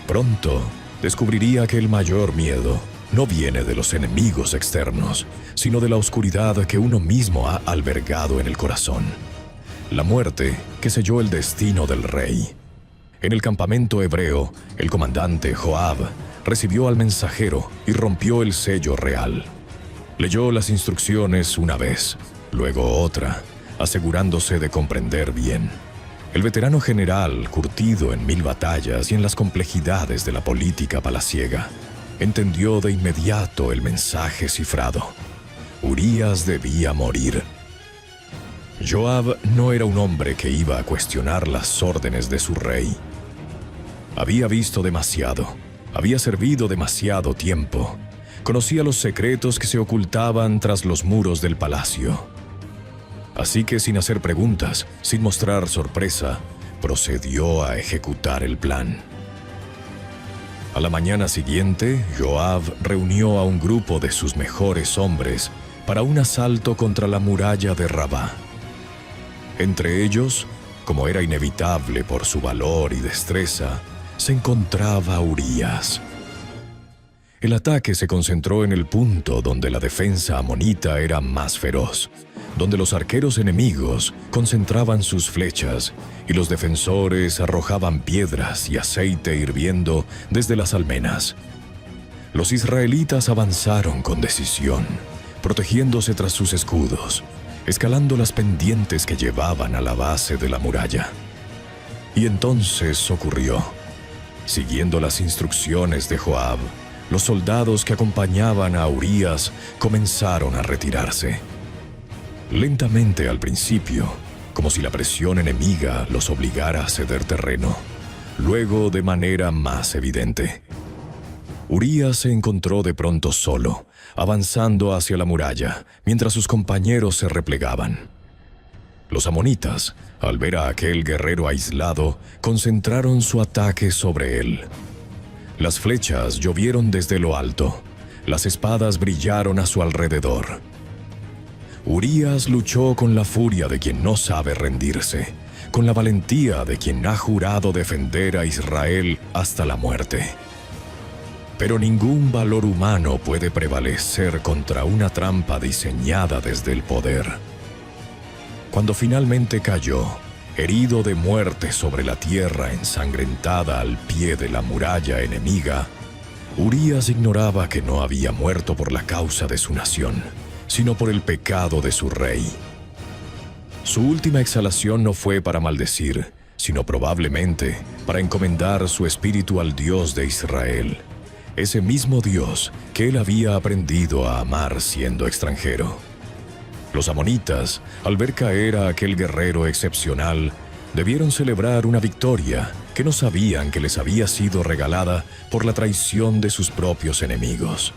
pronto descubriría que el mayor miedo no viene de los enemigos externos, sino de la oscuridad que uno mismo ha albergado en el corazón. La muerte que selló el destino del rey. En el campamento hebreo, el comandante Joab recibió al mensajero y rompió el sello real. Leyó las instrucciones una vez, luego otra, asegurándose de comprender bien. El veterano general, curtido en 1000 batallas y en las complejidades de la política palaciega, entendió de inmediato el mensaje cifrado: Urías debía morir. Joab no era un hombre que iba a cuestionar las órdenes de su rey. Había visto demasiado, había servido demasiado tiempo, conocía los secretos que se ocultaban tras los muros del palacio. Así que, sin hacer preguntas, sin mostrar sorpresa, procedió a ejecutar el plan. A la mañana siguiente, Joab reunió a un grupo de sus mejores hombres para un asalto contra la muralla de Rabá. Entre ellos, como era inevitable por su valor y destreza, se encontraba Urías. El ataque se concentró en el punto donde la defensa amonita era más feroz, donde los arqueros enemigos concentraban sus flechas y los defensores arrojaban piedras y aceite hirviendo desde las almenas. Los israelitas avanzaron con decisión, protegiéndose tras sus escudos, escalando las pendientes que llevaban a la base de la muralla. Y entonces ocurrió. Siguiendo las instrucciones de Joab, los soldados que acompañaban a Urías comenzaron a retirarse. Lentamente al principio, como si la presión enemiga los obligara a ceder terreno, luego de manera más evidente. Urías se encontró de pronto solo, avanzando hacia la muralla, mientras sus compañeros se replegaban. Los amonitas, al ver a aquel guerrero aislado, concentraron su ataque sobre él. Las flechas llovieron desde lo alto, las espadas brillaron a su alrededor. Urías luchó con la furia de quien no sabe rendirse, con la valentía de quien ha jurado defender a Israel hasta la muerte. Pero ningún valor humano puede prevalecer contra una trampa diseñada desde el poder. Cuando finalmente cayó, herido de muerte sobre la tierra ensangrentada al pie de la muralla enemiga, Urías ignoraba que no había muerto por la causa de su nación, sino por el pecado de su rey. Su última exhalación no fue para maldecir, sino probablemente para encomendar su espíritu al Dios de Israel, ese mismo Dios que él había aprendido a amar siendo extranjero. Los amonitas, al ver caer a aquel guerrero excepcional, debieron celebrar una victoria que no sabían que les había sido regalada por la traición de sus propios enemigos.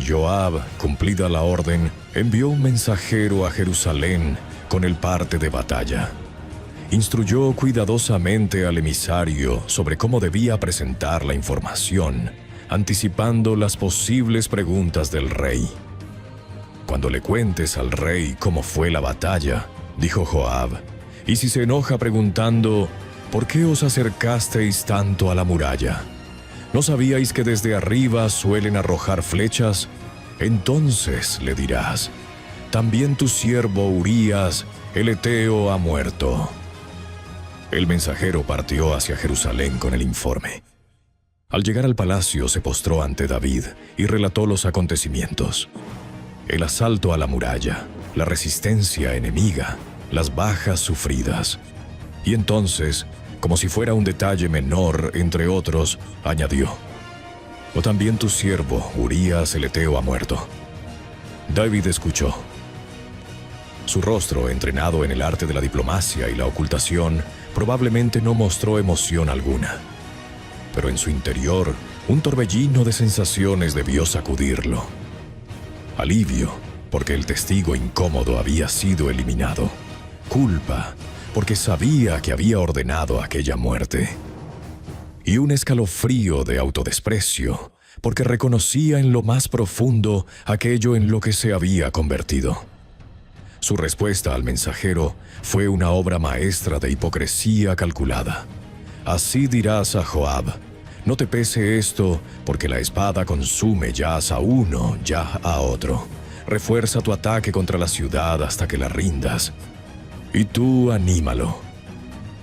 Joab, cumplida la orden, envió un mensajero a Jerusalén con el parte de batalla. Instruyó cuidadosamente al emisario sobre cómo debía presentar la información, anticipando las posibles preguntas del rey. «Cuando le cuentes al rey cómo fue la batalla», dijo Joab, «y si se enoja preguntando, ¿por qué os acercasteis tanto a la muralla? ¿No sabíais que desde arriba suelen arrojar flechas? Entonces le dirás, también tu siervo Urías, el heteo, ha muerto». El mensajero partió hacia Jerusalén con el informe. Al llegar al palacio se postró ante David y relató los acontecimientos. El asalto a la muralla, la resistencia enemiga, las bajas sufridas. Y entonces, como si fuera un detalle menor entre otros, añadió: «O también tu siervo Urías el heteo ha muerto». David escuchó. Su rostro, entrenado en el arte de la diplomacia y la ocultación, probablemente no mostró emoción alguna. Pero en su interior, un torbellino de sensaciones debió sacudirlo. Alivio, porque el testigo incómodo había sido eliminado. Culpa, porque sabía que había ordenado aquella muerte. Y un escalofrío de autodesprecio, porque reconocía en lo más profundo aquello en lo que se había convertido. Su respuesta al mensajero fue una obra maestra de hipocresía calculada. Así dirás a Joab: «No te pese esto, porque la espada consume ya a uno, ya a otro. Refuerza tu ataque contra la ciudad hasta que la rindas. Y tú anímalo».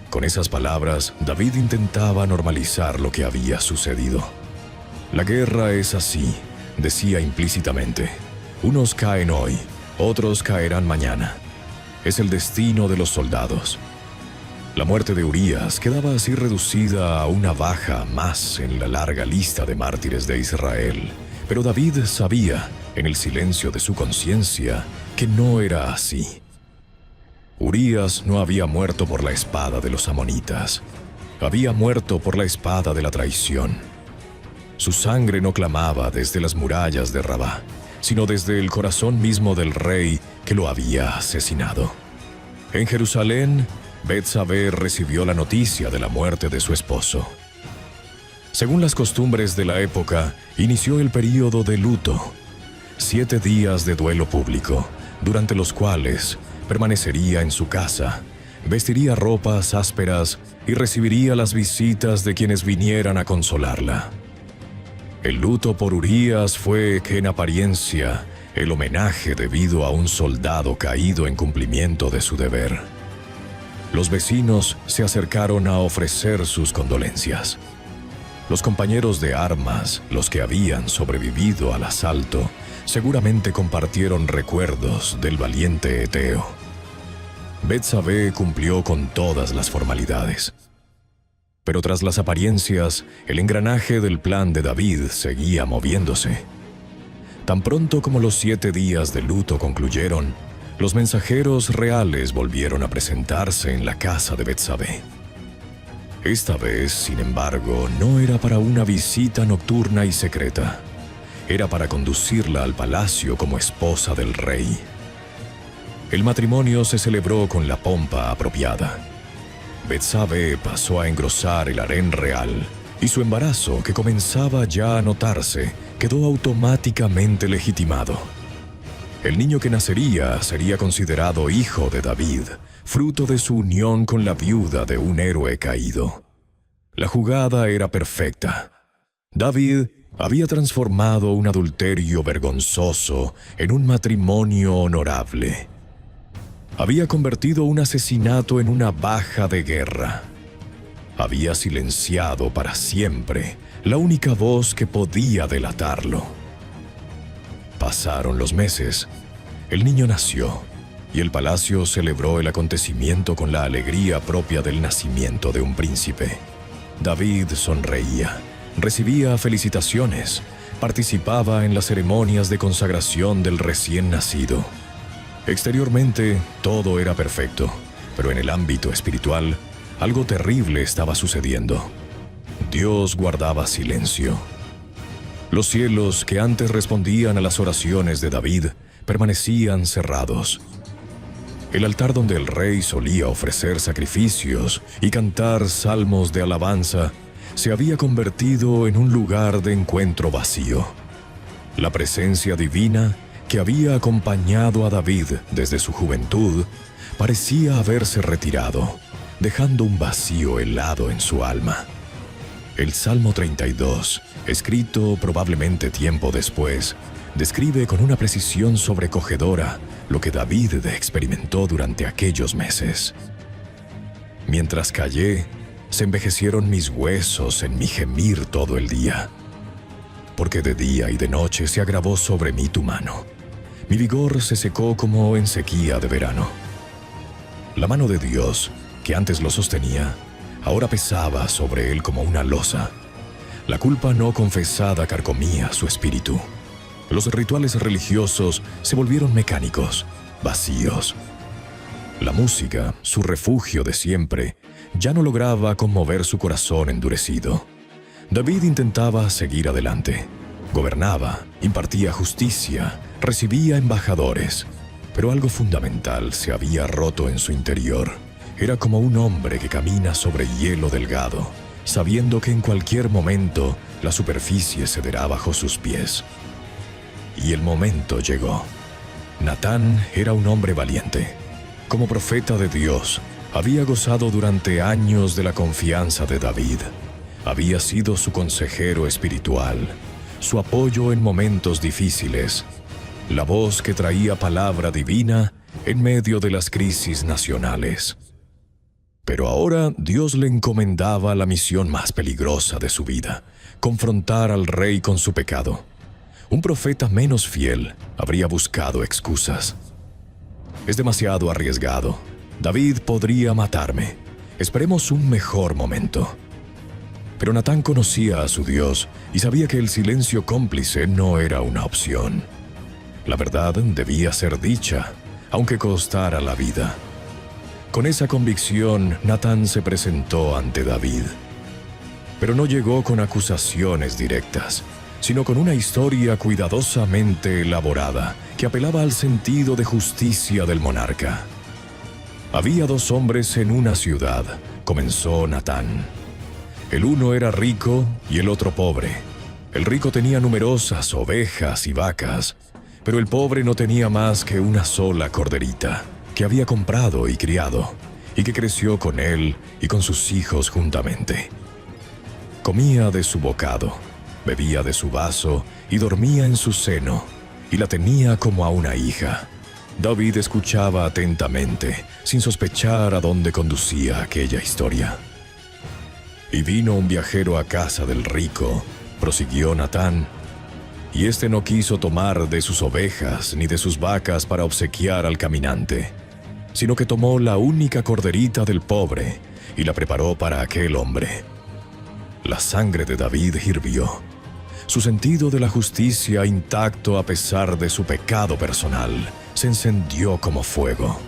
Con esas palabras, David intentaba normalizar lo que había sucedido. «La guerra es así», decía implícitamente. «Unos caen hoy, otros caerán mañana. Es el destino de los soldados». La muerte de Urías quedaba así reducida a una baja más en la larga lista de mártires de Israel. Pero David sabía, en el silencio de su conciencia, que no era así. Urías no había muerto por la espada de los amonitas. Había muerto por la espada de la traición. Su sangre no clamaba desde las murallas de Rabá, sino desde el corazón mismo del rey que lo había asesinado. En Jerusalén, Betsabé recibió la noticia de la muerte de su esposo. Según las costumbres de la época, inició el período de luto, 7 días de duelo público, durante los cuales permanecería en su casa, vestiría ropas ásperas y recibiría las visitas de quienes vinieran a consolarla. El luto por Urías fue, que en apariencia, el homenaje debido a un soldado caído en cumplimiento de su deber. Los vecinos se acercaron a ofrecer sus condolencias. Los compañeros de armas, los que habían sobrevivido al asalto, seguramente compartieron recuerdos del valiente heteo. Betsabé cumplió con todas las formalidades. Pero tras las apariencias, el engranaje del plan de David seguía moviéndose. Tan pronto como los 7 días de luto concluyeron, los mensajeros reales volvieron a presentarse en la casa de Betsabé. Esta vez, sin embargo, no era para una visita nocturna y secreta. Era para conducirla al palacio como esposa del rey. El matrimonio se celebró con la pompa apropiada. Betsabé pasó a engrosar el harén real, y su embarazo, que comenzaba ya a notarse, quedó automáticamente legitimado. El niño que nacería sería considerado hijo de David, fruto de su unión con la viuda de un héroe caído. La jugada era perfecta. David había transformado un adulterio vergonzoso en un matrimonio honorable. Había convertido un asesinato en una baja de guerra. Había silenciado para siempre la única voz que podía delatarlo. Pasaron los meses. El niño nació, y el palacio celebró el acontecimiento con la alegría propia del nacimiento de un príncipe. David sonreía, recibía felicitaciones, participaba en las ceremonias de consagración del recién nacido. Exteriormente, todo era perfecto, pero en el ámbito espiritual, algo terrible estaba sucediendo. Dios guardaba silencio. Los cielos, que antes respondían a las oraciones de David, permanecían cerrados. El altar donde el rey solía ofrecer sacrificios y cantar salmos de alabanza se había convertido en un lugar de encuentro vacío. La presencia divina que había acompañado a David desde su juventud parecía haberse retirado, dejando un vacío helado en su alma. El Salmo 32, escrito probablemente tiempo después, describe con una precisión sobrecogedora lo que David experimentó durante aquellos meses. Mientras callé, se envejecieron mis huesos en mi gemir todo el día, porque de día y de noche se agravó sobre mí tu mano. Mi vigor se secó como en sequía de verano. La mano de Dios, que antes lo sostenía, ahora pesaba sobre él como una losa. La culpa no confesada carcomía su espíritu. Los rituales religiosos se volvieron mecánicos, vacíos. La música, su refugio de siempre, ya no lograba conmover su corazón endurecido. David intentaba seguir adelante. Gobernaba, impartía justicia, recibía embajadores. Pero algo fundamental se había roto en su interior. Era como un hombre que camina sobre hielo delgado, sabiendo que en cualquier momento la superficie cederá bajo sus pies. Y el momento llegó. Natán era un hombre valiente. Como profeta de Dios, había gozado durante años de la confianza de David. Había sido su consejero espiritual, su apoyo en momentos difíciles, la voz que traía palabra divina en medio de las crisis nacionales. Pero ahora Dios le encomendaba la misión más peligrosa de su vida: confrontar al rey con su pecado. Un profeta menos fiel habría buscado excusas. Es demasiado arriesgado. David podría matarme. Esperemos un mejor momento. Pero Natán conocía a su Dios y sabía que el silencio cómplice no era una opción. La verdad debía ser dicha, aunque costara la vida. Con esa convicción, Natán se presentó ante David. Pero no llegó con acusaciones directas, sino con una historia cuidadosamente elaborada que apelaba al sentido de justicia del monarca. Había dos hombres en una ciudad, comenzó Natán. El uno era rico y el otro pobre. El rico tenía numerosas ovejas y vacas, pero el pobre no tenía más que una sola corderita, que había comprado y criado, y que creció con él y con sus hijos juntamente. Comía de su bocado, bebía de su vaso y dormía en su seno, y la tenía como a una hija. David escuchaba atentamente, sin sospechar a dónde conducía aquella historia. Y vino un viajero a casa del rico, prosiguió Natán, y éste no quiso tomar de sus ovejas ni de sus vacas para obsequiar al caminante, sino que tomó la única corderita del pobre y la preparó para aquel hombre. La sangre de David hirvió. Su sentido de la justicia, intacto a pesar de su pecado personal, se encendió como fuego.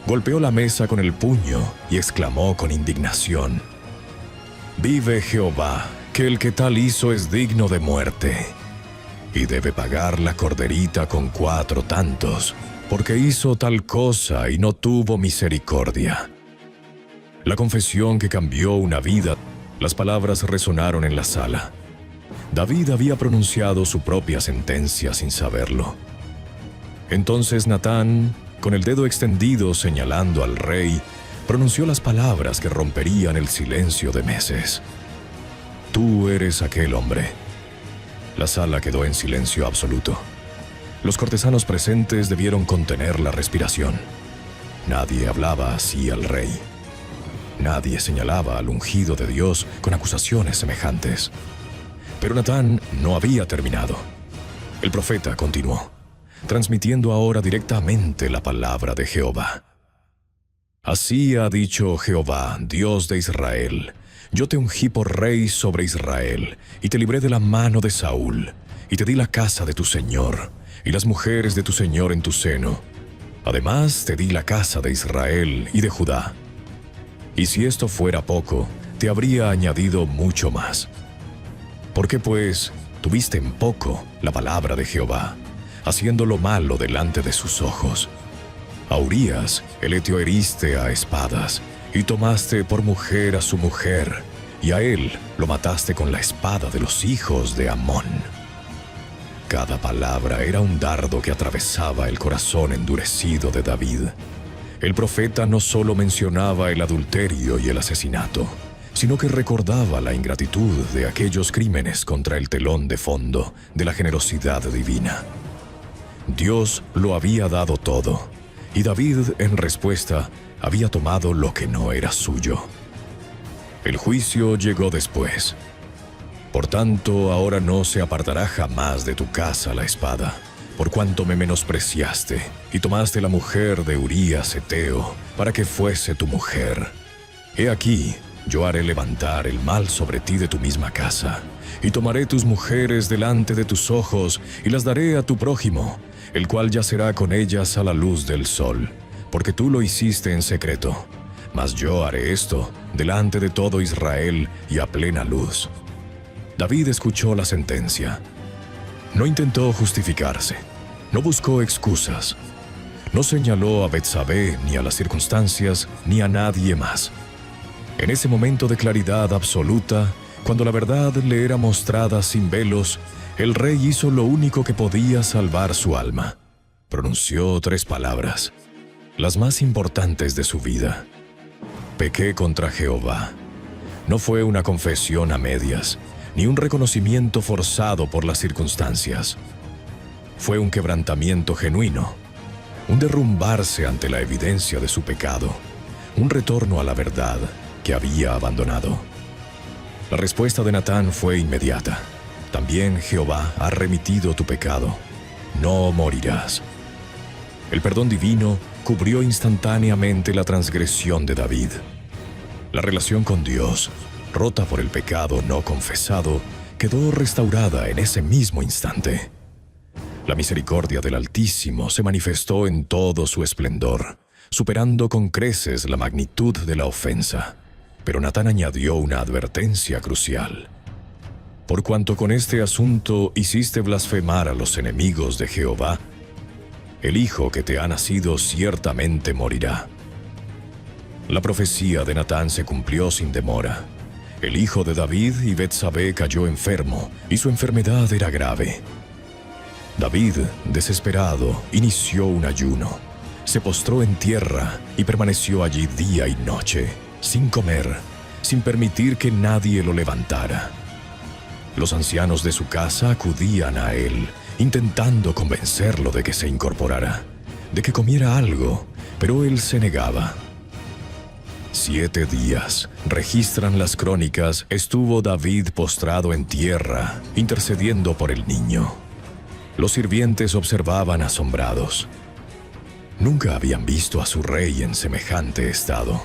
Golpeó la mesa con el puño y exclamó con indignación: «Vive Jehová, que el que tal hizo es digno de muerte, y debe pagar la corderita con 4 tantos, porque hizo tal cosa y no tuvo misericordia». La confesión que cambió una vida, las palabras resonaron en la sala. David había pronunciado su propia sentencia sin saberlo. Entonces Natán, con el dedo extendido señalando al rey, pronunció las palabras que romperían el silencio de meses. «Tú eres aquel hombre». La sala quedó en silencio absoluto. Los cortesanos presentes debieron contener la respiración. Nadie hablaba así al rey. Nadie señalaba al ungido de Dios con acusaciones semejantes. Pero Natán no había terminado. El profeta continuó, transmitiendo ahora directamente la palabra de Jehová. «Así ha dicho Jehová, Dios de Israel: yo te ungí por rey sobre Israel, y te libré de la mano de Saúl, y te di la casa de tu señor, y las mujeres de tu señor en tu seno. Además te di la casa de Israel y de Judá. Y si esto fuera poco, te habría añadido mucho más. ¿Por qué, pues, tuviste en poco la palabra de Jehová, haciendo lo malo delante de sus ojos? A Urías, el heteo, heriste a espadas, y tomaste por mujer a su mujer, y a él lo mataste con la espada de los hijos de Amón. Cada palabra era un dardo que atravesaba el corazón endurecido de David. El profeta no solo mencionaba el adulterio y el asesinato, sino que recordaba la ingratitud de aquellos crímenes contra el telón de fondo de la generosidad divina. Dios lo había dado todo, y David, en respuesta, había tomado lo que no era suyo. El juicio llegó después. Por tanto, ahora no se apartará jamás de tu casa la espada, por cuanto me menospreciaste y tomaste la mujer de Urías Heteo para que fuese tu mujer. He aquí, yo haré levantar el mal sobre ti de tu misma casa, y tomaré tus mujeres delante de tus ojos y las daré a tu prójimo, el cual yacerá con ellas a la luz del sol, porque tú lo hiciste en secreto. Mas yo haré esto delante de todo Israel y a plena luz. David escuchó la sentencia. No intentó justificarse, no buscó excusas, no señaló a Betsabé ni a las circunstancias ni a nadie más. En ese momento de claridad absoluta, cuando la verdad le era mostrada sin velos, el rey hizo lo único que podía salvar su alma. Pronunció 3 palabras, las más importantes de su vida. Pequé contra Jehová. No fue una confesión a medias, ni un reconocimiento forzado por las circunstancias. Fue un quebrantamiento genuino, un derrumbarse ante la evidencia de su pecado, un retorno a la verdad que había abandonado. La respuesta de Natán fue inmediata. También Jehová ha remitido tu pecado. No morirás. El perdón divino cubrió instantáneamente la transgresión de David. La relación con Dios, rota por el pecado no confesado, quedó restaurada en ese mismo instante. La misericordia del Altísimo se manifestó en todo su esplendor, superando con creces la magnitud de la ofensa. Pero Natán añadió una advertencia crucial. Por cuanto con este asunto hiciste blasfemar a los enemigos de Jehová, el hijo que te ha nacido ciertamente morirá. La profecía de Natán se cumplió sin demora. El hijo de David y Betsabé cayó enfermo, y su enfermedad era grave. David, desesperado, inició un ayuno. Se postró en tierra y permaneció allí día y noche, sin comer, sin permitir que nadie lo levantara. Los ancianos de su casa acudían a él, intentando convencerlo de que se incorporara, de que comiera algo, pero él se negaba. 7 días, registran las crónicas, estuvo David postrado en tierra, intercediendo por el niño. Los sirvientes observaban asombrados. Nunca habían visto a su rey en semejante estado.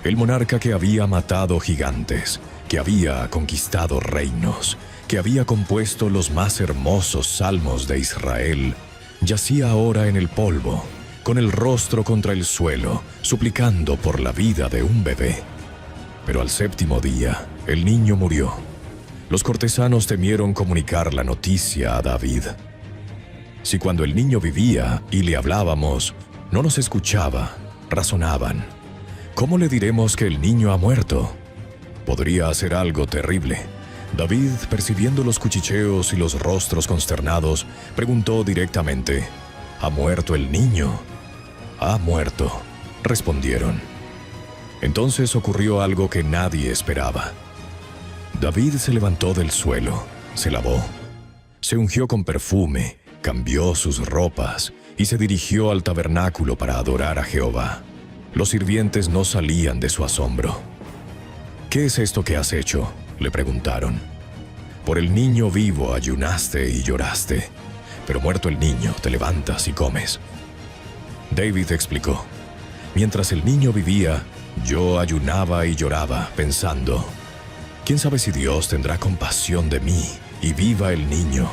El monarca que había matado gigantes, que había conquistado reinos, que había compuesto los más hermosos salmos de Israel, yacía ahora en el polvo, con el rostro contra el suelo, suplicando por la vida de un bebé. Pero al 7º día, el niño murió. Los cortesanos temieron comunicar la noticia a David. Si cuando el niño vivía y le hablábamos, no nos escuchaba, razonaban, ¿cómo le diremos que el niño ha muerto? Podría hacer algo terrible. David, percibiendo los cuchicheos y los rostros consternados, preguntó directamente, ¿ha muerto el niño? «Ha muerto», respondieron. Entonces ocurrió algo que nadie esperaba. David se levantó del suelo, se lavó, se ungió con perfume, cambió sus ropas y se dirigió al tabernáculo para adorar a Jehová. Los sirvientes no salían de su asombro. «¿Qué es esto que has hecho?», le preguntaron. «Por el niño vivo ayunaste y lloraste, pero muerto el niño te levantas y comes». David explicó, «Mientras el niño vivía, yo ayunaba y lloraba, pensando, ¿quién sabe si Dios tendrá compasión de mí y viva el niño?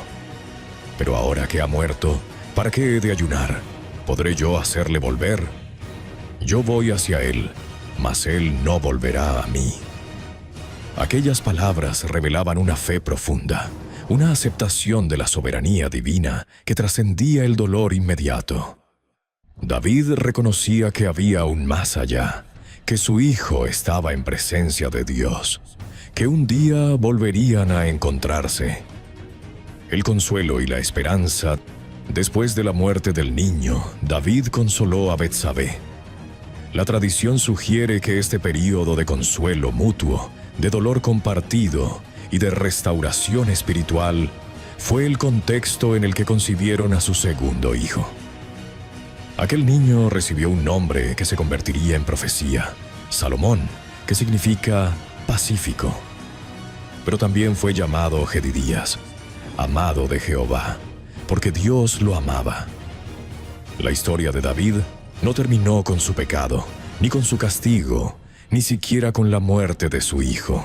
Pero ahora que ha muerto, ¿para qué he de ayunar? ¿Podré yo hacerle volver? Yo voy hacia él, mas él no volverá a mí». Aquellas palabras revelaban una fe profunda, una aceptación de la soberanía divina que trascendía el dolor inmediato. David reconocía que había un más allá, que su hijo estaba en presencia de Dios, que un día volverían a encontrarse. El consuelo y la esperanza. Después de la muerte del niño, David consoló a Betsabé. La tradición sugiere que este período de consuelo mutuo, de dolor compartido y de restauración espiritual fue el contexto en el que concibieron a su segundo hijo. Aquel niño recibió un nombre que se convertiría en profecía, Salomón, que significa pacífico. Pero también fue llamado Jedidías, amado de Jehová, porque Dios lo amaba. La historia de David no terminó con su pecado, ni con su castigo, ni siquiera con la muerte de su hijo.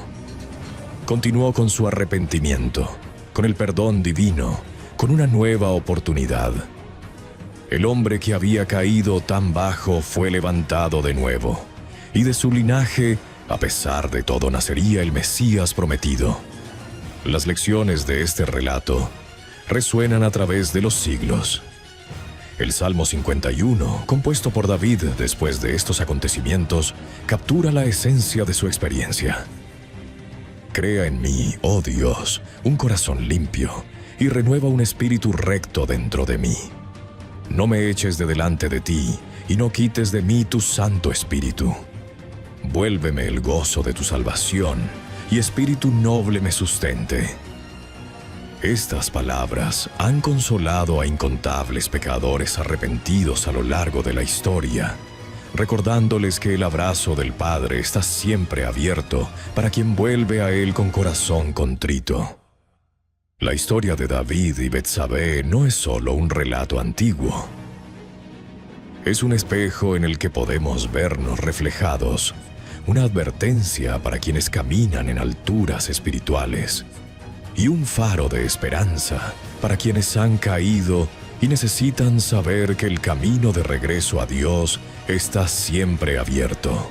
Continuó con su arrepentimiento, con el perdón divino, con una nueva oportunidad. El hombre que había caído tan bajo fue levantado de nuevo, y de su linaje, a pesar de todo, nacería el Mesías prometido. Las lecciones de este relato resuenan a través de los siglos. El Salmo 51, compuesto por David después de estos acontecimientos, captura la esencia de su experiencia. Crea en mí, oh Dios, un corazón limpio, y renueva un espíritu recto dentro de mí. No me eches de delante de ti, y no quites de mí tu Santo Espíritu. Vuélveme el gozo de tu salvación, y espíritu noble me sustente. Estas palabras han consolado a incontables pecadores arrepentidos a lo largo de la historia, recordándoles que el abrazo del Padre está siempre abierto para quien vuelve a Él con corazón contrito. La historia de David y Betsabé no es solo un relato antiguo. Es un espejo en el que podemos vernos reflejados, una advertencia para quienes caminan en alturas espirituales, y un faro de esperanza para quienes han caído y necesitan saber que el camino de regreso a Dios está siempre abierto.